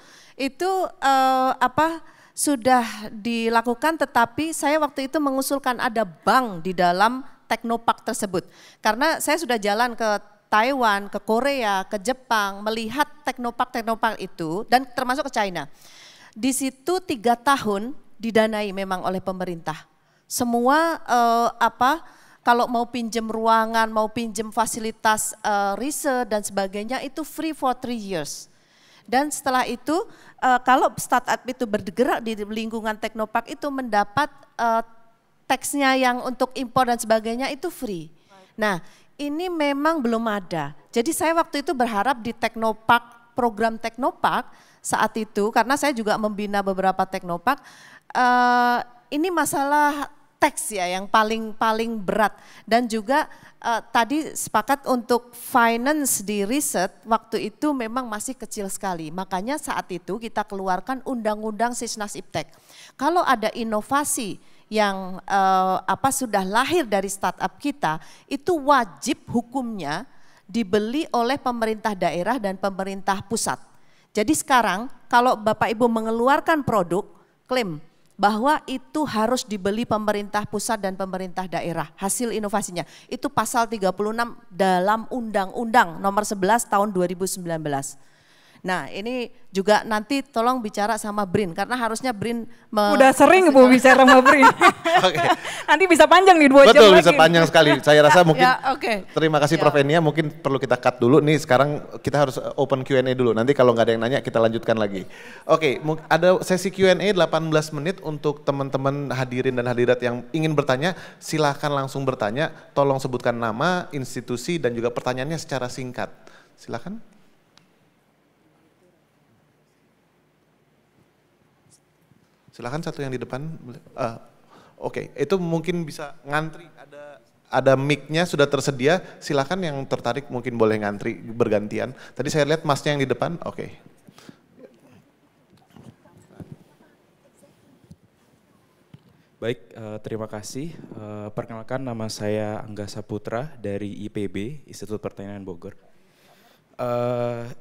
sudah dilakukan, tetapi saya waktu itu mengusulkan ada bank di dalam Teknopark tersebut. Karena saya sudah jalan ke Taiwan, ke Korea, ke Jepang, melihat Teknopark itu dan termasuk ke China. Di situ 3 tahun didanai memang oleh pemerintah. Semua kalau mau pinjem ruangan, mau pinjem fasilitas riset dan sebagainya itu free for 3 years. Dan setelah itu kalau startup itu bergerak di lingkungan Teknopark itu mendapat tax-nya yang untuk impor dan sebagainya itu free. Nah ini memang belum ada. Jadi saya waktu itu berharap di Teknopark, program Teknopark saat itu karena saya juga membina beberapa Teknopark, ini masalah tax ya yang paling berat dan juga tadi sepakat untuk finance di riset waktu itu memang masih kecil sekali. Makanya saat itu kita keluarkan undang-undang Sisnas Iptek. Kalau ada inovasi yang sudah lahir dari startup kita, itu wajib hukumnya dibeli oleh pemerintah daerah dan pemerintah pusat. Jadi sekarang kalau Bapak Ibu mengeluarkan produk, klaim bahwa itu harus dibeli pemerintah pusat dan pemerintah daerah, hasil inovasinya. Itu pasal 36 dalam Undang-Undang nomor 11 tahun 2019. Nah ini juga nanti tolong bicara sama BRIN, karena harusnya BRIN udah sering Bu bicara sama BRIN. Okay. Nanti bisa panjang nih 2 jam Betul, lagi. bisa panjang sekali. Saya rasa mungkin terima kasih Ya. Prof. Enia, mungkin perlu kita cut dulu nih. Sekarang kita harus open Q&A dulu. Nanti kalau nggak ada yang nanya kita lanjutkan lagi. Oke, ada sesi Q&A 18 menit untuk teman-teman hadirin dan hadirat yang ingin bertanya. Silahkan langsung bertanya, tolong sebutkan nama, institusi dan juga pertanyaannya secara singkat. Silahkan. Silahkan satu yang di depan. Oke, itu mungkin bisa ngantri. Ada mic-nya sudah tersedia. Silahkan yang tertarik mungkin boleh ngantri bergantian. Tadi saya lihat masnya yang di depan. Oke. Baik, terima kasih. Perkenalkan nama saya Angga Saputra dari IPB, Institut Pertanian Bogor.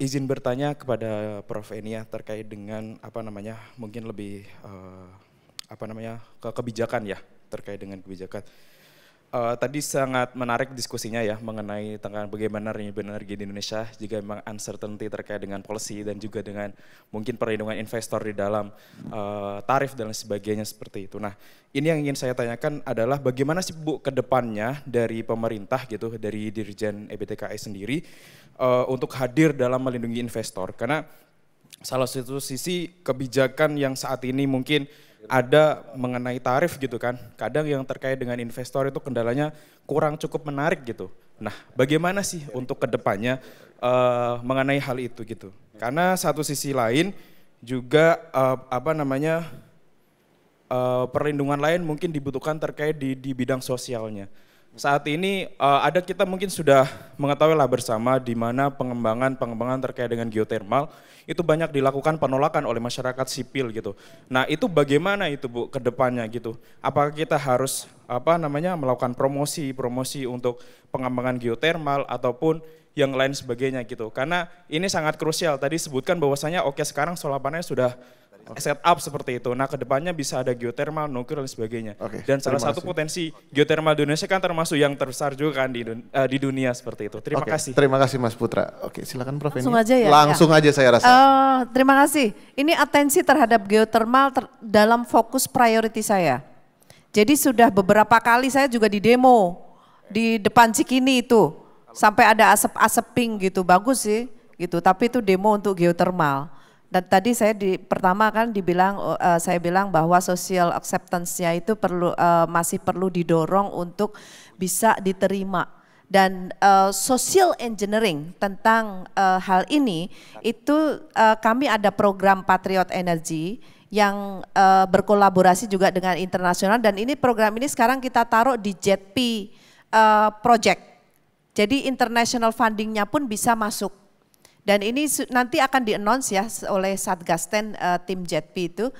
Izin bertanya kepada Prof. Enia terkait dengan mungkin lebih kebijakan ya, terkait dengan kebijakan. Tadi sangat menarik diskusinya ya mengenai tentang bagaimana renewable energy di Indonesia jika memang uncertainty terkait dengan policy dan juga dengan mungkin perlindungan investor di dalam tarif dan sebagainya seperti itu. Nah ini yang ingin saya tanyakan adalah bagaimana sih Bu ke depannya dari pemerintah gitu, dari Dirjen EBTKI sendiri untuk hadir dalam melindungi investor, karena salah satu sisi kebijakan yang saat ini mungkin ada mengenai tarif gitu kan, kadang yang terkait dengan investor itu kendalanya kurang cukup menarik gitu. Nah, bagaimana sih untuk kedepannya mengenai hal itu gitu? Karena satu sisi lain juga perlindungan lain mungkin dibutuhkan terkait di bidang sosialnya. Saat ini ada kita mungkin sudah mengetahui lah bersama di mana pengembangan terkait dengan geotermal itu banyak dilakukan penolakan oleh masyarakat sipil gitu. Nah itu bagaimana itu Bu ke depannya gitu? Apakah kita harus melakukan promosi untuk pengembangan geotermal ataupun yang lain sebagainya gitu? Karena ini sangat krusial. Tadi sebutkan bahwasanya oke sekarang solar panel sudah set up seperti itu. Nah kedepannya bisa ada geotermal, nuklir dan sebagainya. Dan salah satu potensi geotermal di Indonesia kan termasuk yang terbesar juga kan di dunia seperti itu. Terima kasih. Terima kasih Mas Putra. Oke silakan Prof. Langsung aja ya. Langsung aja saya rasa. Terima kasih. Ini atensi terhadap geotermal dalam fokus priority saya. Jadi sudah beberapa kali saya juga di demo di depan Cikini itu. Sampai ada asap-asap pink gitu, bagus sih gitu. Tapi itu demo untuk geotermal. Dan tadi saya pertama kan saya bilang bahwa social acceptance-nya itu masih perlu didorong untuk bisa diterima. Dan social engineering tentang hal ini itu kami ada program Patriot Energy yang berkolaborasi juga dengan internasional dan program ini sekarang kita taruh di JETP project. Jadi international funding-nya pun bisa masuk. Dan ini nanti akan di-announce ya oleh Satgasten tim JETP itu,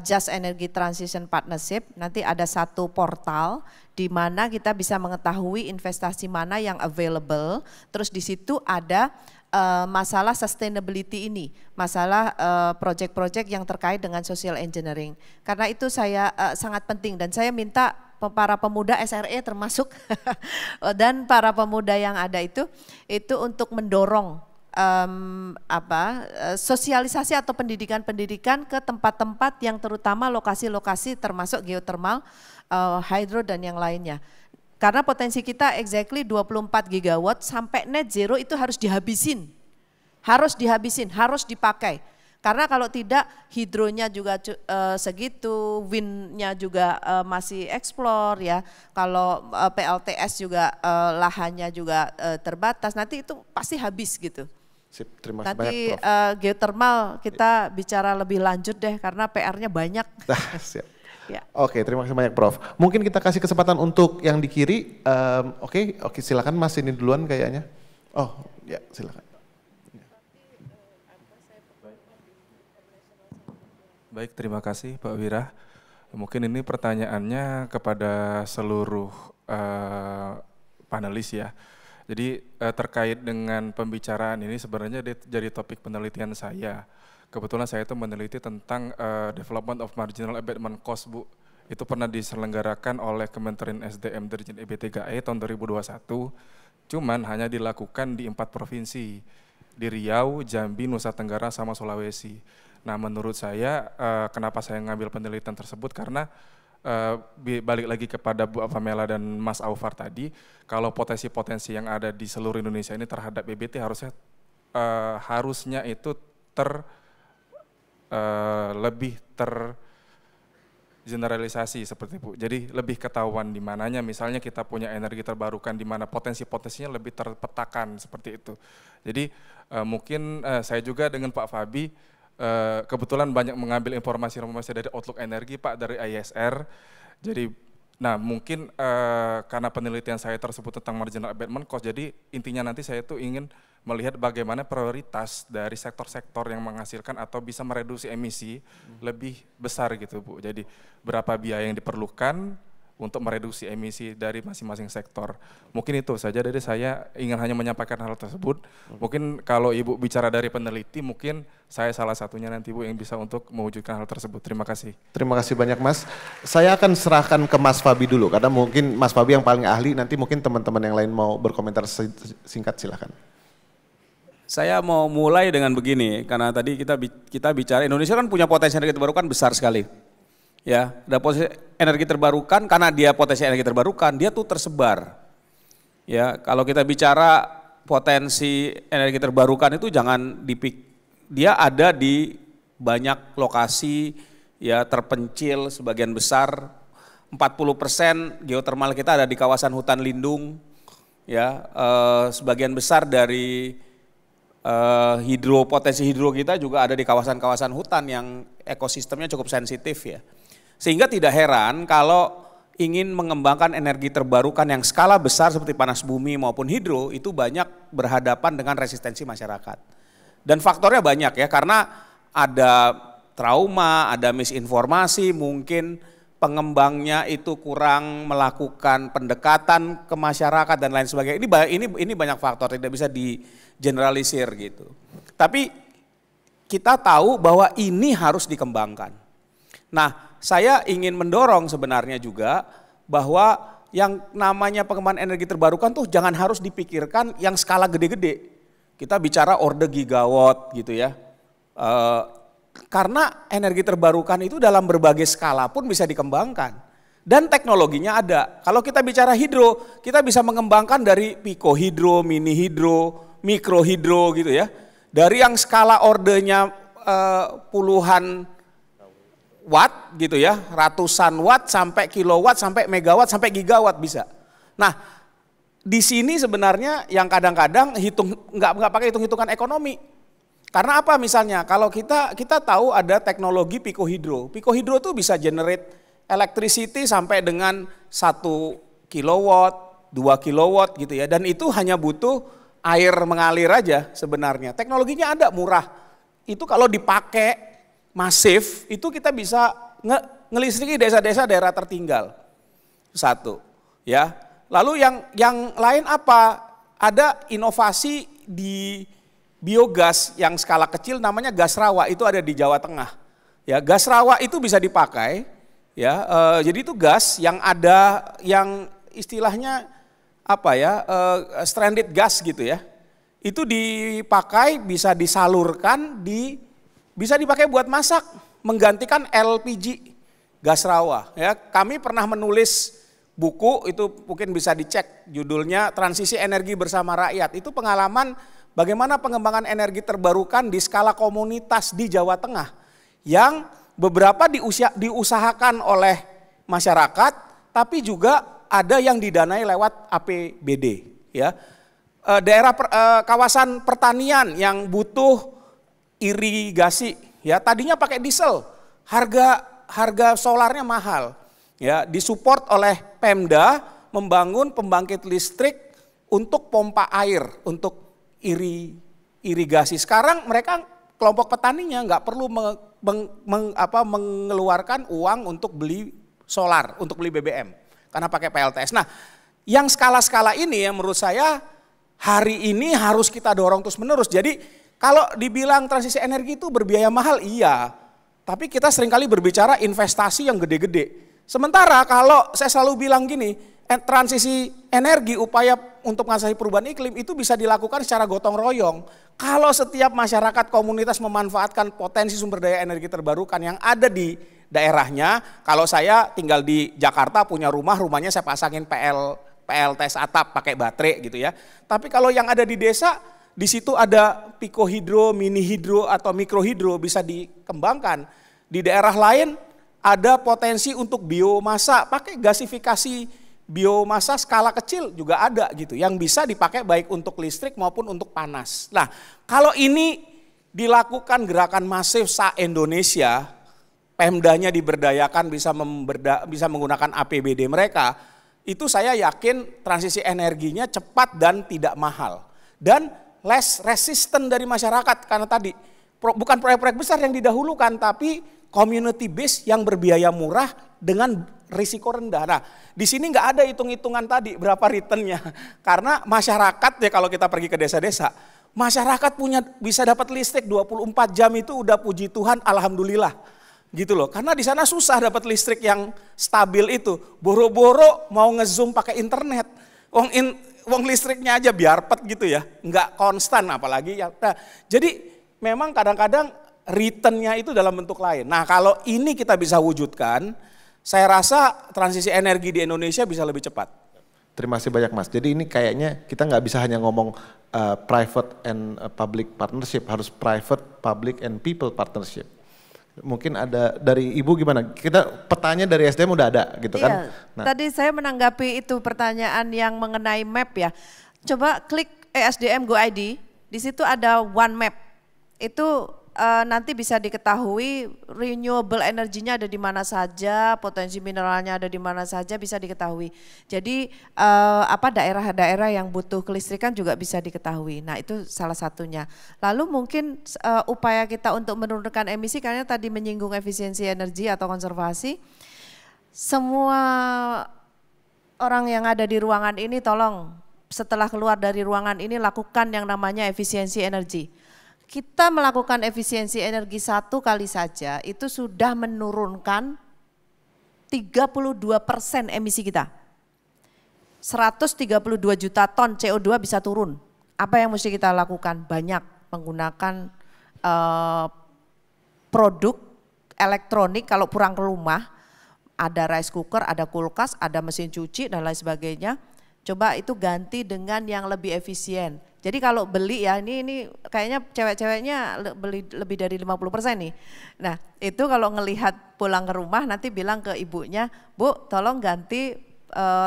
Just Energy Transition Partnership. Nanti ada satu portal di mana kita bisa mengetahui investasi mana yang available. Terus di situ ada masalah sustainability ini, masalah project-project yang terkait dengan social engineering. Karena itu saya sangat penting dan saya minta para pemuda SRE termasuk dan para pemuda yang ada itu untuk mendorong sosialisasi atau pendidikan ke tempat-tempat yang terutama lokasi-lokasi termasuk geotermal, hydro dan yang lainnya. Karena potensi kita exactly 24 gigawatt sampai net zero itu harus dihabisin, harus dipakai. Karena kalau tidak hidronya juga segitu, windnya juga masih explore ya. Kalau PLTS juga lahannya juga terbatas, nanti itu pasti habis gitu. Sip, terima kasih nanti banyak Prof. Geotermal kita bicara lebih lanjut deh karena PR-nya banyak. Siap. Ya. Oke, terima kasih banyak Prof. Mungkin kita kasih kesempatan untuk yang di kiri. Oke, silakan Mas ini duluan kayaknya. Oh, ya silakan. Baik, terima kasih Pak Wira. Mungkin ini pertanyaannya kepada seluruh panelis ya. Jadi terkait dengan pembicaraan ini sebenarnya jadi topik penelitian saya. Kebetulan saya itu meneliti tentang development of marginal abatement cost Bu. Itu pernah diselenggarakan oleh Kementerian SDM Dirjen EB3E tahun 2021. Cuman hanya dilakukan di 4 provinsi. Di Riau, Jambi, Nusa Tenggara, sama Sulawesi. Nah menurut saya kenapa saya ngambil penelitian tersebut karena balik lagi kepada Bu Afamela dan Mas Aufar tadi, kalau potensi-potensi yang ada di seluruh Indonesia ini terhadap BBT harusnya itu lebih tergeneralisasi seperti Bu. Jadi lebih ketahuan di mananya misalnya kita punya energi terbarukan di mana potensi-potensinya lebih terpetakan seperti itu. Jadi mungkin saya juga dengan Pak Fabi kebetulan banyak mengambil informasi-informasi dari Outlook Energi Pak, dari ISR. Jadi nah mungkin karena penelitian saya tersebut tentang marginal abatement cost, jadi intinya nanti saya tuh ingin melihat bagaimana prioritas dari sektor-sektor yang menghasilkan atau bisa mereduksi emisi lebih besar gitu Bu. Jadi berapa biaya yang diperlukan untuk mereduksi emisi dari masing-masing sektor. Mungkin itu saja dari saya, ingin hanya menyampaikan hal tersebut. Mungkin kalau Ibu bicara dari peneliti, mungkin saya salah satunya nanti Bu yang bisa untuk mewujudkan hal tersebut. Terima kasih. Terima kasih banyak Mas. Saya akan serahkan ke Mas Fabi dulu, karena mungkin Mas Fabi yang paling ahli, nanti mungkin teman-teman yang lain mau berkomentar singkat silahkan. Saya mau mulai dengan begini, karena tadi kita bicara Indonesia kan punya potensi energi terbarukan besar sekali. Ya, ada potensi energi terbarukan, karena dia potensi energi terbarukan, dia tuh tersebar. Ya, kalau kita bicara potensi energi terbarukan itu jangan dia ada di banyak lokasi, ya terpencil sebagian besar. 40% geotermal kita ada di kawasan hutan lindung, ya sebagian besar dari potensi hidro kita juga ada di kawasan-kawasan hutan yang ekosistemnya cukup sensitif ya. Sehingga tidak heran kalau ingin mengembangkan energi terbarukan yang skala besar seperti panas bumi maupun hidro itu banyak berhadapan dengan resistensi masyarakat. Dan faktornya banyak ya, karena ada trauma, ada misinformasi, mungkin pengembangnya itu kurang melakukan pendekatan ke masyarakat dan lain sebagainya. Ini banyak faktor, tidak bisa di generalisir gitu. Tapi kita tahu bahwa ini harus dikembangkan. Nah, saya ingin mendorong sebenarnya juga bahwa yang namanya pengembangan energi terbarukan tuh jangan harus dipikirkan yang skala gede-gede. Kita bicara orde gigawatt gitu ya. Karena energi terbarukan itu dalam berbagai skala pun bisa dikembangkan. Dan teknologinya ada. Kalau kita bicara hidro, kita bisa mengembangkan dari pikohidro, mini hidro, mikro hidro gitu ya. Dari yang skala ordenya puluhan watt gitu ya, ratusan watt sampai kilowatt, sampai megawatt, sampai gigawatt bisa. Nah, di sini sebenarnya yang kadang-kadang nggak pakai hitung-hitungan ekonomi. Karena apa misalnya? Kalau kita tahu ada teknologi pikohidro. Pikohidro tuh bisa generate electricity sampai dengan 1 kilowatt, 2 kilowatt gitu ya. Dan itu hanya butuh air mengalir aja sebenarnya. Teknologinya ada, murah. Itu kalau dipakai masif, itu kita bisa ngelistriki desa-desa daerah tertinggal. Satu, ya. Lalu yang lain apa? Ada inovasi di biogas yang skala kecil namanya gas rawa, itu ada di Jawa Tengah. Ya, gas rawa itu bisa dipakai, ya. Jadi itu gas yang ada yang istilahnya apa ya? Stranded gas gitu ya. Itu dipakai, bisa disalurkan bisa dipakai buat masak, menggantikan LPG, gas rawa. Ya, kami pernah menulis buku, itu mungkin bisa dicek, judulnya Transisi Energi Bersama Rakyat. Itu pengalaman bagaimana pengembangan energi terbarukan di skala komunitas di Jawa Tengah, yang beberapa diusahakan oleh masyarakat, tapi juga ada yang didanai lewat APBD. Ya, kawasan pertanian yang butuh irigasi, ya tadinya pakai diesel, harga solarnya mahal, ya disupport oleh Pemda membangun pembangkit listrik untuk pompa air, untuk irigasi. Sekarang mereka kelompok petaninya nggak perlu mengeluarkan uang untuk beli solar, untuk beli BBM, karena pakai PLTS. Nah, yang skala-skala ini yang menurut saya hari ini harus kita dorong terus menerus. Jadi kalau dibilang transisi energi itu berbiaya mahal, iya. Tapi kita seringkali berbicara investasi yang gede-gede. Sementara kalau saya selalu bilang gini, transisi energi, upaya untuk mengatasi perubahan iklim itu bisa dilakukan secara gotong royong. Kalau setiap masyarakat komunitas memanfaatkan potensi sumber daya energi terbarukan yang ada di daerahnya. Kalau saya tinggal di Jakarta punya rumahnya saya pasangin PLTS atap pakai baterai gitu ya. Tapi kalau yang ada di desa, di situ ada pikohidro, mini hidro atau mikro hidro bisa dikembangkan. Di daerah lain ada potensi untuk biomasa, pakai gasifikasi biomasa skala kecil juga ada gitu, yang bisa dipakai baik untuk listrik maupun untuk panas. Nah, kalau ini dilakukan gerakan masif se-Indonesia, Pemdanya diberdayakan bisa menggunakan APBD mereka, itu saya yakin transisi energinya cepat dan tidak mahal. Dan less resistant dari masyarakat, karena tadi bukan proyek-proyek besar yang didahulukan, tapi community base yang berbiaya murah dengan risiko rendah. Nah, di sini nggak ada hitung-hitungan tadi berapa returnnya, karena masyarakat ya kalau kita pergi ke desa-desa, masyarakat bisa dapat listrik 24 jam itu udah puji Tuhan, alhamdulillah, gitu loh. Karena di sana susah dapat listrik yang stabil itu, boro-boro mau nge-zoom pakai internet, uang listriknya aja biarpet gitu ya, nggak konstan apalagi ya. Nah, jadi memang kadang-kadang returnnya itu dalam bentuk lain. Nah, kalau ini kita bisa wujudkan, saya rasa transisi energi di Indonesia bisa lebih cepat. Terima kasih banyak Mas. Jadi ini kayaknya kita nggak bisa hanya ngomong private and public partnership, harus private, public and people partnership. Mungkin ada dari Ibu gimana? Kita petanya dari SDM udah ada gitu kan? Iya, tadi saya menanggapi itu pertanyaan yang mengenai map ya. Coba klik ESDM Go ID, di situ ada one map. Itu nanti bisa diketahui renewable energinya ada di mana saja, potensi mineralnya ada di mana saja bisa diketahui. Jadi daerah-daerah yang butuh kelistrikan juga bisa diketahui. Nah itu salah satunya. Lalu mungkin upaya kita untuk menurunkan emisi karena tadi menyinggung efisiensi energi atau konservasi. Semua orang yang ada di ruangan ini tolong setelah keluar dari ruangan ini lakukan yang namanya efisiensi energi. Kita melakukan efisiensi energi 1 kali saja itu sudah menurunkan 32% emisi kita. 132 juta ton CO2 bisa turun. Apa yang mesti kita lakukan? Banyak menggunakan produk elektronik kalau pulang ke rumah. Ada rice cooker, ada kulkas, ada mesin cuci dan lain sebagainya. Coba itu ganti dengan yang lebih efisien. Jadi kalau beli ya ini kayaknya cewek-ceweknya beli lebih dari 50% nih. Nah itu kalau ngelihat pulang ke rumah nanti bilang ke ibunya, Bu tolong ganti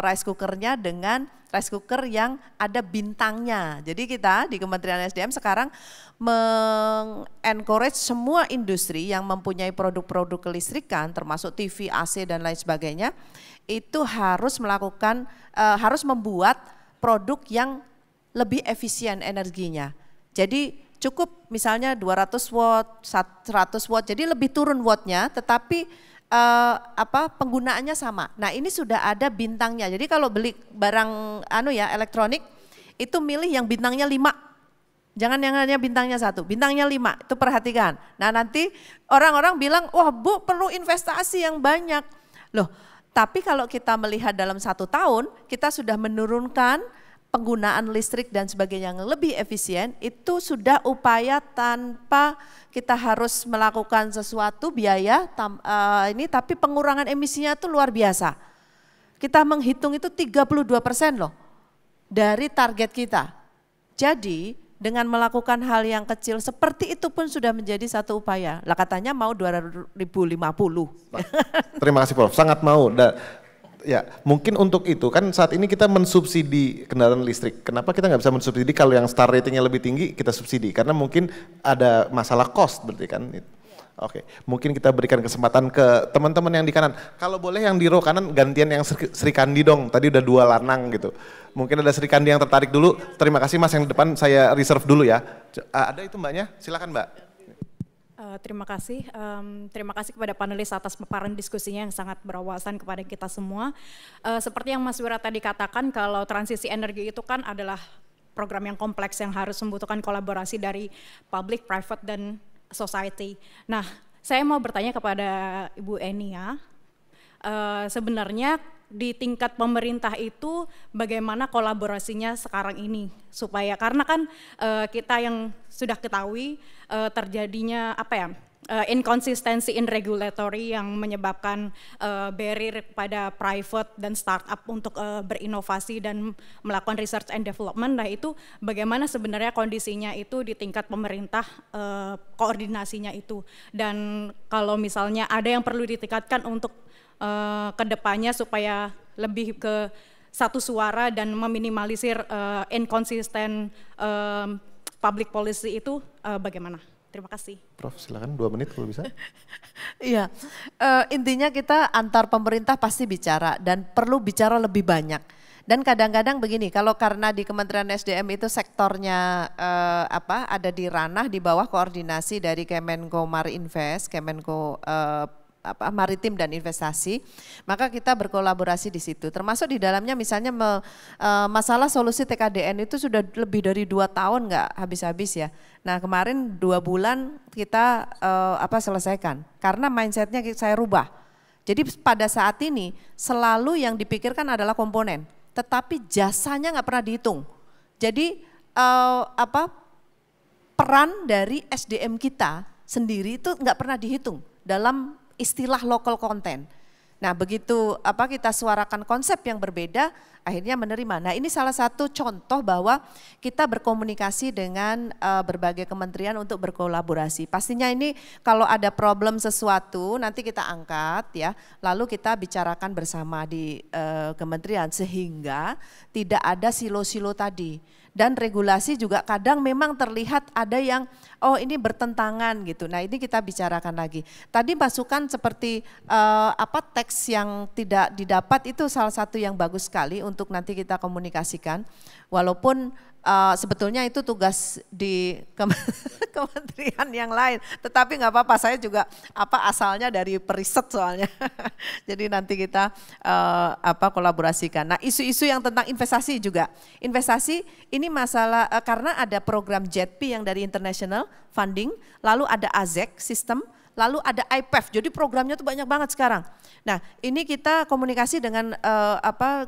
rice cookernya dengan rice cooker yang ada bintangnya. Jadi kita di Kementerian SDM sekarang mengencourage semua industri yang mempunyai produk-produk kelistrikan termasuk TV, AC dan lain sebagainya itu harus melakukan, harus membuat produk yang lebih efisien energinya. Jadi cukup misalnya 200 watt, 100 watt, jadi lebih turun wattnya tetapi penggunaannya sama. Nah ini sudah ada bintangnya, jadi kalau beli barang elektronik itu milih yang bintangnya 5. Jangan yang hanya bintangnya 1, bintangnya 5, itu perhatikan. Nah nanti orang-orang bilang, wah Bu perlu investasi yang banyak. Loh, tapi kalau kita melihat dalam 1 tahun, kita sudah menurunkan penggunaan listrik dan sebagainya yang lebih efisien, itu sudah upaya tanpa kita harus melakukan sesuatu biaya tapi pengurangan emisinya itu luar biasa. Kita menghitung itu 32% loh dari target kita. Jadi dengan melakukan hal yang kecil seperti itu pun sudah menjadi satu upaya. Lah katanya mau 2050. Terima kasih Prof, sangat mau. Ya, mungkin untuk itu kan saat ini kita mensubsidi kendaraan listrik. Kenapa kita nggak bisa mensubsidi kalau yang star ratingnya lebih tinggi kita subsidi? Karena mungkin ada masalah cost berarti kan. Oke, mungkin kita berikan kesempatan ke teman-teman yang di kanan. Kalau boleh yang di row kanan gantian yang Sri Kandi dong. Tadi udah 2 lanang gitu. Mungkin ada Sri Kandi yang tertarik dulu. Terima kasih Mas, yang di depan saya reserve dulu ya. Ada itu Mbaknya? Silakan Mbak. Terima kasih. Terima kasih kepada panelis atas paparan diskusinya yang sangat berwawasan kepada kita semua. Seperti yang Mas Wira tadi katakan, kalau transisi energi itu kan adalah program yang kompleks yang harus membutuhkan kolaborasi dari public, private, dan society. Nah, saya mau bertanya kepada Ibu Enia, sebenarnya di tingkat pemerintah itu bagaimana kolaborasinya sekarang ini supaya karena kan kita yang sudah ketahui terjadinya inconsistency in regulatory yang menyebabkan barrier pada private dan startup untuk berinovasi dan melakukan research and development. Nah itu bagaimana sebenarnya kondisinya itu di tingkat pemerintah, koordinasinya itu, dan kalau misalnya ada yang perlu ditingkatkan untuk kedepannya supaya lebih ke satu suara dan meminimalisir inconsistent public policy itu bagaimana? Terima kasih. Prof silakan 2 menit kalau bisa. Iya, intinya kita antar pemerintah pasti bicara dan perlu bicara lebih banyak. Dan kadang-kadang begini, kalau karena di Kementerian SDM itu sektornya ada di ranah di bawah koordinasi dari Kemenko Marinvest, Kemenko Maritim dan Investasi, maka kita berkolaborasi di situ. Termasuk di dalamnya misalnya masalah solusi TKDN itu sudah lebih dari 2 tahun nggak habis-habis ya. Nah kemarin 2 bulan kita selesaikan karena mindsetnya saya rubah. Jadi pada saat ini selalu yang dipikirkan adalah komponen, tetapi jasanya nggak pernah dihitung. Jadi peran dari SDM kita sendiri itu nggak pernah dihitung dalam istilah local content. Nah begitu kita suarakan konsep yang berbeda, akhirnya menerima. Nah ini salah satu contoh bahwa kita berkomunikasi dengan berbagai kementerian untuk berkolaborasi. Pastinya ini kalau ada problem sesuatu nanti kita angkat ya, lalu kita bicarakan bersama di kementerian sehingga tidak ada silo-silo tadi. Dan regulasi juga kadang memang terlihat ada yang ini bertentangan gitu. Nah ini kita bicarakan lagi. Tadi masukan seperti teks yang tidak didapat itu salah satu yang bagus sekali untuk nanti kita komunikasikan. Walaupun sebetulnya itu tugas di kementerian yang lain, tetapi nggak apa-apa, saya juga asalnya dari periset soalnya. Jadi nanti kita kolaborasikan. Nah isu-isu yang tentang investasi juga, investasi ini masalah karena ada program JETP yang dari international funding, lalu ada AZEC sistem, lalu ada IPEF, jadi programnya tuh banyak banget sekarang. Nah ini kita komunikasi dengan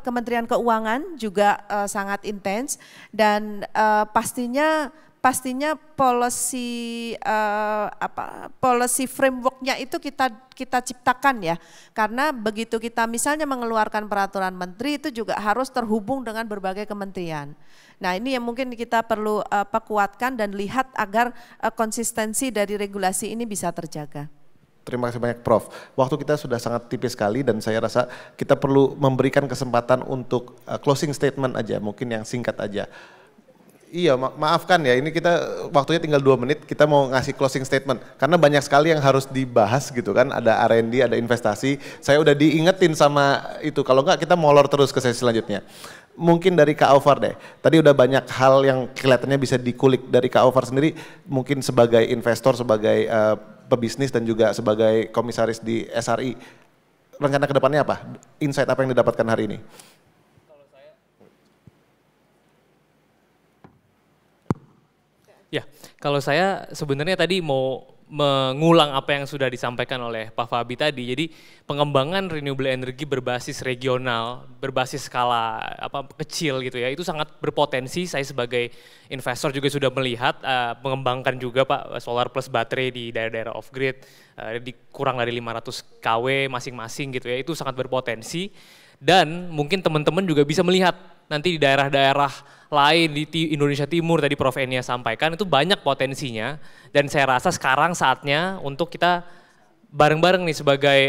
Kementerian Keuangan juga sangat intens dan pastinya policy policy frameworknya itu kita ciptakan ya, karena begitu kita misalnya mengeluarkan peraturan menteri itu juga harus terhubung dengan berbagai kementerian. Nah ini yang mungkin kita perlu kuatkan dan lihat agar konsistensi dari regulasi ini bisa terjaga. Terima kasih banyak Prof. Waktu kita sudah sangat tipis sekali dan saya rasa kita perlu memberikan kesempatan untuk closing statement aja, mungkin yang singkat aja. Iya, maafkan ya, ini kita waktunya tinggal 2 menit, kita mau ngasih closing statement. Karena banyak sekali yang harus dibahas gitu kan, ada R&D, ada investasi. Saya udah diingetin sama itu, kalau enggak kita molor terus ke sesi selanjutnya. Mungkin dari Kak Aufar deh, tadi udah banyak hal yang kelihatannya bisa dikulik dari Kak Aufar sendiri, mungkin sebagai investor, sebagai pebisnis dan juga sebagai komisaris di SRI. Rencana kedepannya apa? Insight apa yang didapatkan hari ini? Ya, kalau saya sebenarnya tadi mau mengulang apa yang sudah disampaikan oleh Pak Fabi tadi. Jadi pengembangan renewable energy berbasis regional, berbasis skala kecil gitu ya, itu sangat berpotensi. Saya sebagai investor juga sudah melihat mengembangkan juga Pak solar plus baterai di daerah-daerah off grid di kurang dari 500 kW masing-masing gitu ya. Itu sangat berpotensi dan mungkin teman-teman juga bisa melihat nanti di daerah-daerah lain di Indonesia Timur tadi Prof. Enia sampaikan itu banyak potensinya dan saya rasa sekarang saatnya untuk kita bareng-bareng nih sebagai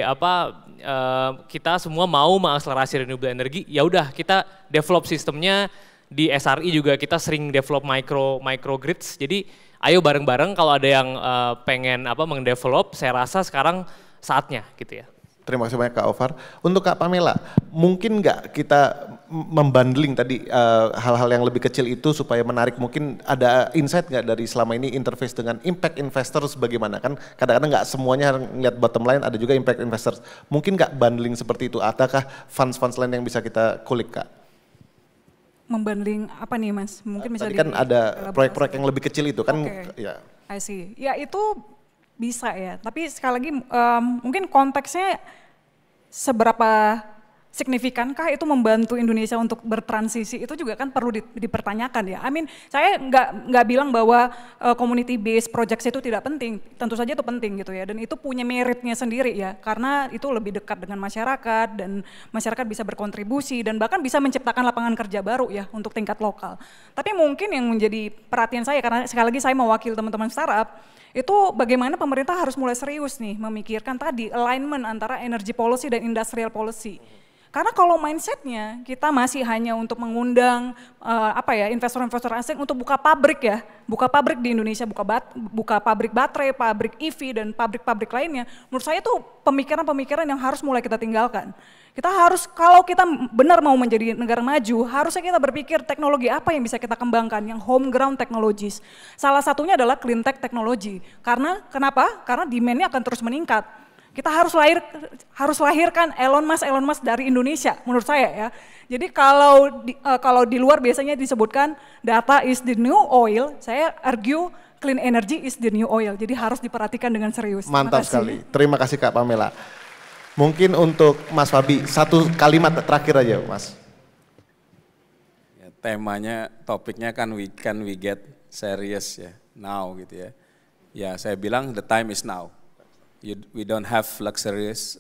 kita semua mau mengakselerasi renewable energy, ya udah kita develop sistemnya di SRI juga kita sering develop microgrids, jadi ayo bareng-bareng kalau ada yang pengen mendevelop, saya rasa sekarang saatnya gitu ya. Terima kasih banyak Kak Aufar. Untuk Kak Pamela, mungkin nggak kita membundling tadi hal-hal yang lebih kecil itu supaya menarik, mungkin ada insight nggak dari selama ini interface dengan impact investors bagaimana? Kan kadang-kadang nggak semuanya ngeliat bottom line, ada juga impact investors. Mungkin nggak bundling seperti itu, adakah funds-funds lain yang bisa kita kulik Kak? Membundling apa nih Mas? Mungkin bisa tadi kan ada proyek-proyek yang lebih kecil itu kan ya. I see. Ya itu bisa ya, tapi sekali lagi mungkin konteksnya seberapa signifikankah itu membantu Indonesia untuk bertransisi, itu juga kan perlu dipertanyakan ya. Saya nggak bilang bahwa community based projects itu tidak penting, tentu saja itu penting gitu ya, dan itu punya meritnya sendiri ya, karena itu lebih dekat dengan masyarakat dan masyarakat bisa berkontribusi dan bahkan bisa menciptakan lapangan kerja baru ya untuk tingkat lokal. Tapi mungkin yang menjadi perhatian saya, karena sekali lagi saya mewakili teman-teman startup, itu bagaimana pemerintah harus mulai serius nih memikirkan tadi alignment antara energy policy dan industrial policy. Karena kalau mindsetnya kita masih hanya untuk mengundang investor-investor asing untuk buka pabrik di Indonesia, buka pabrik baterai, pabrik EV dan pabrik-pabrik lainnya, menurut saya itu pemikiran-pemikiran yang harus mulai kita tinggalkan. Kita harus, kalau kita benar mau menjadi negara maju, harusnya kita berpikir teknologi apa yang bisa kita kembangkan, yang homegrown technologies. Salah satunya adalah clean tech technology. Karena kenapa? Karena demand-nya akan terus meningkat. Kita harus lahirkan Elon Musk dari Indonesia, menurut saya ya. Jadi kalau di luar biasanya disebutkan data is the new oil, saya argue clean energy is the new oil. Jadi harus diperhatikan dengan serius. Mantap sekali. Terima kasih Kak Pamela. Mungkin untuk Mas Fabi, 1 kalimat terakhir aja Mas. Ya, temanya, topiknya kan we get serious ya, now gitu ya. Ya saya bilang the time is now. We don't have luxuries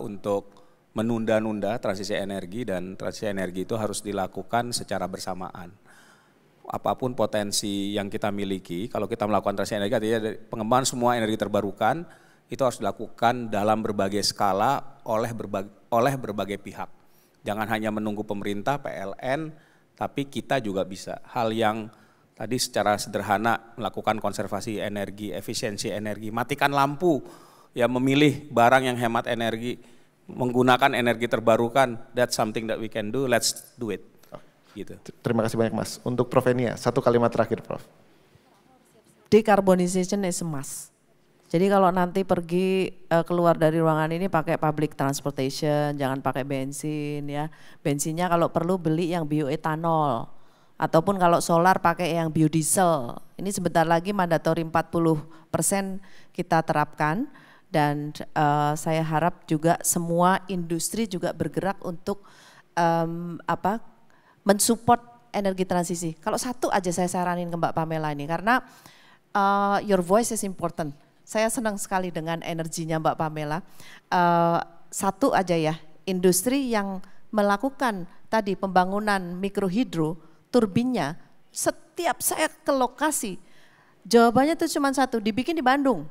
untuk menunda-nunda transisi energi, dan transisi energi itu harus dilakukan secara bersamaan. Apapun potensi yang kita miliki, kalau kita melakukan transisi energi artinya pengembangan semua energi terbarukan itu harus dilakukan dalam berbagai skala oleh berbagai pihak. Jangan hanya menunggu pemerintah, PLN, tapi kita juga bisa. Hal yang tadi secara sederhana melakukan konservasi energi, efisiensi energi, matikan lampu, ya memilih barang yang hemat energi, menggunakan energi terbarukan, that's something that we can do, let's do it. Gitu. Terima kasih banyak Mas. Untuk Prof Enia, satu kalimat terakhir Prof. Decarbonization is a must. Jadi kalau nanti pergi keluar dari ruangan ini pakai public transportation, jangan pakai bensin ya. Bensinnya kalau perlu beli yang bioetanol. Ataupun kalau solar pakai yang biodiesel. Ini sebentar lagi mandatori 40% kita terapkan. Dan saya harap juga semua industri juga bergerak untuk mensupport energi transisi. Kalau satu aja saya saranin ke Mbak Pamela ini, karena your voice is important. Saya senang sekali dengan energinya Mbak Pamela. Satu aja ya, industri yang melakukan tadi pembangunan mikrohidro, turbinnya, setiap saya ke lokasi, jawabannya itu cuma satu, dibikin di Bandung.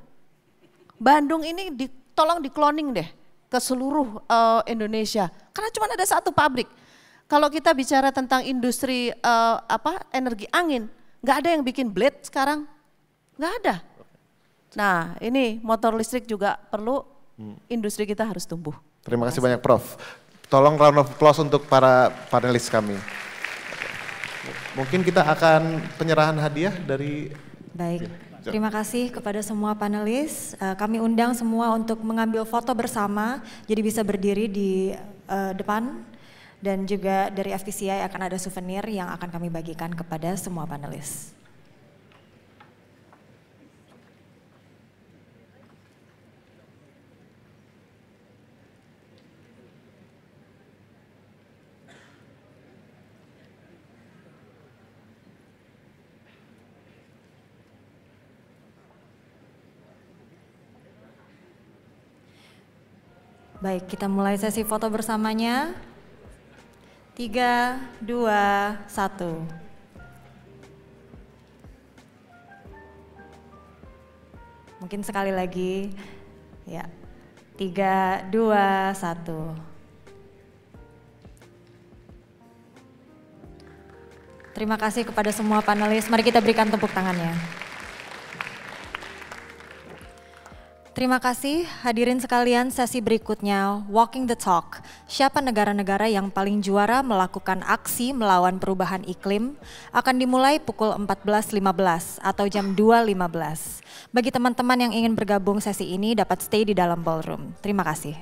Bandung ini tolong di-cloning deh ke seluruh Indonesia, karena cuma ada satu pabrik. Kalau kita bicara tentang industri energi angin, nggak ada yang bikin blade sekarang, nggak ada. Nah ini motor listrik juga perlu, industri kita harus tumbuh. Terima kasih banyak Prof. Tolong round of applause untuk para panelis kami. Mungkin kita akan penyerahan hadiah dari... Baik, terima kasih kepada semua panelis. Kami undang semua untuk mengambil foto bersama, jadi bisa berdiri di depan. Dan juga dari FTCI akan ada souvenir yang akan kami bagikan kepada semua panelis. Baik, kita mulai sesi foto bersamanya. 3, 2, 1. Mungkin sekali lagi. Ya. 3, 2, 1. Terima kasih kepada semua panelis. Mari kita berikan tepuk tangannya. Terima kasih hadirin sekalian, sesi berikutnya Walking the Talk. Siapa negara-negara yang paling juara melakukan aksi melawan perubahan iklim akan dimulai pukul 14.15 atau jam 2.15. Bagi teman-teman yang ingin bergabung sesi ini dapat stay di dalam ballroom. Terima kasih.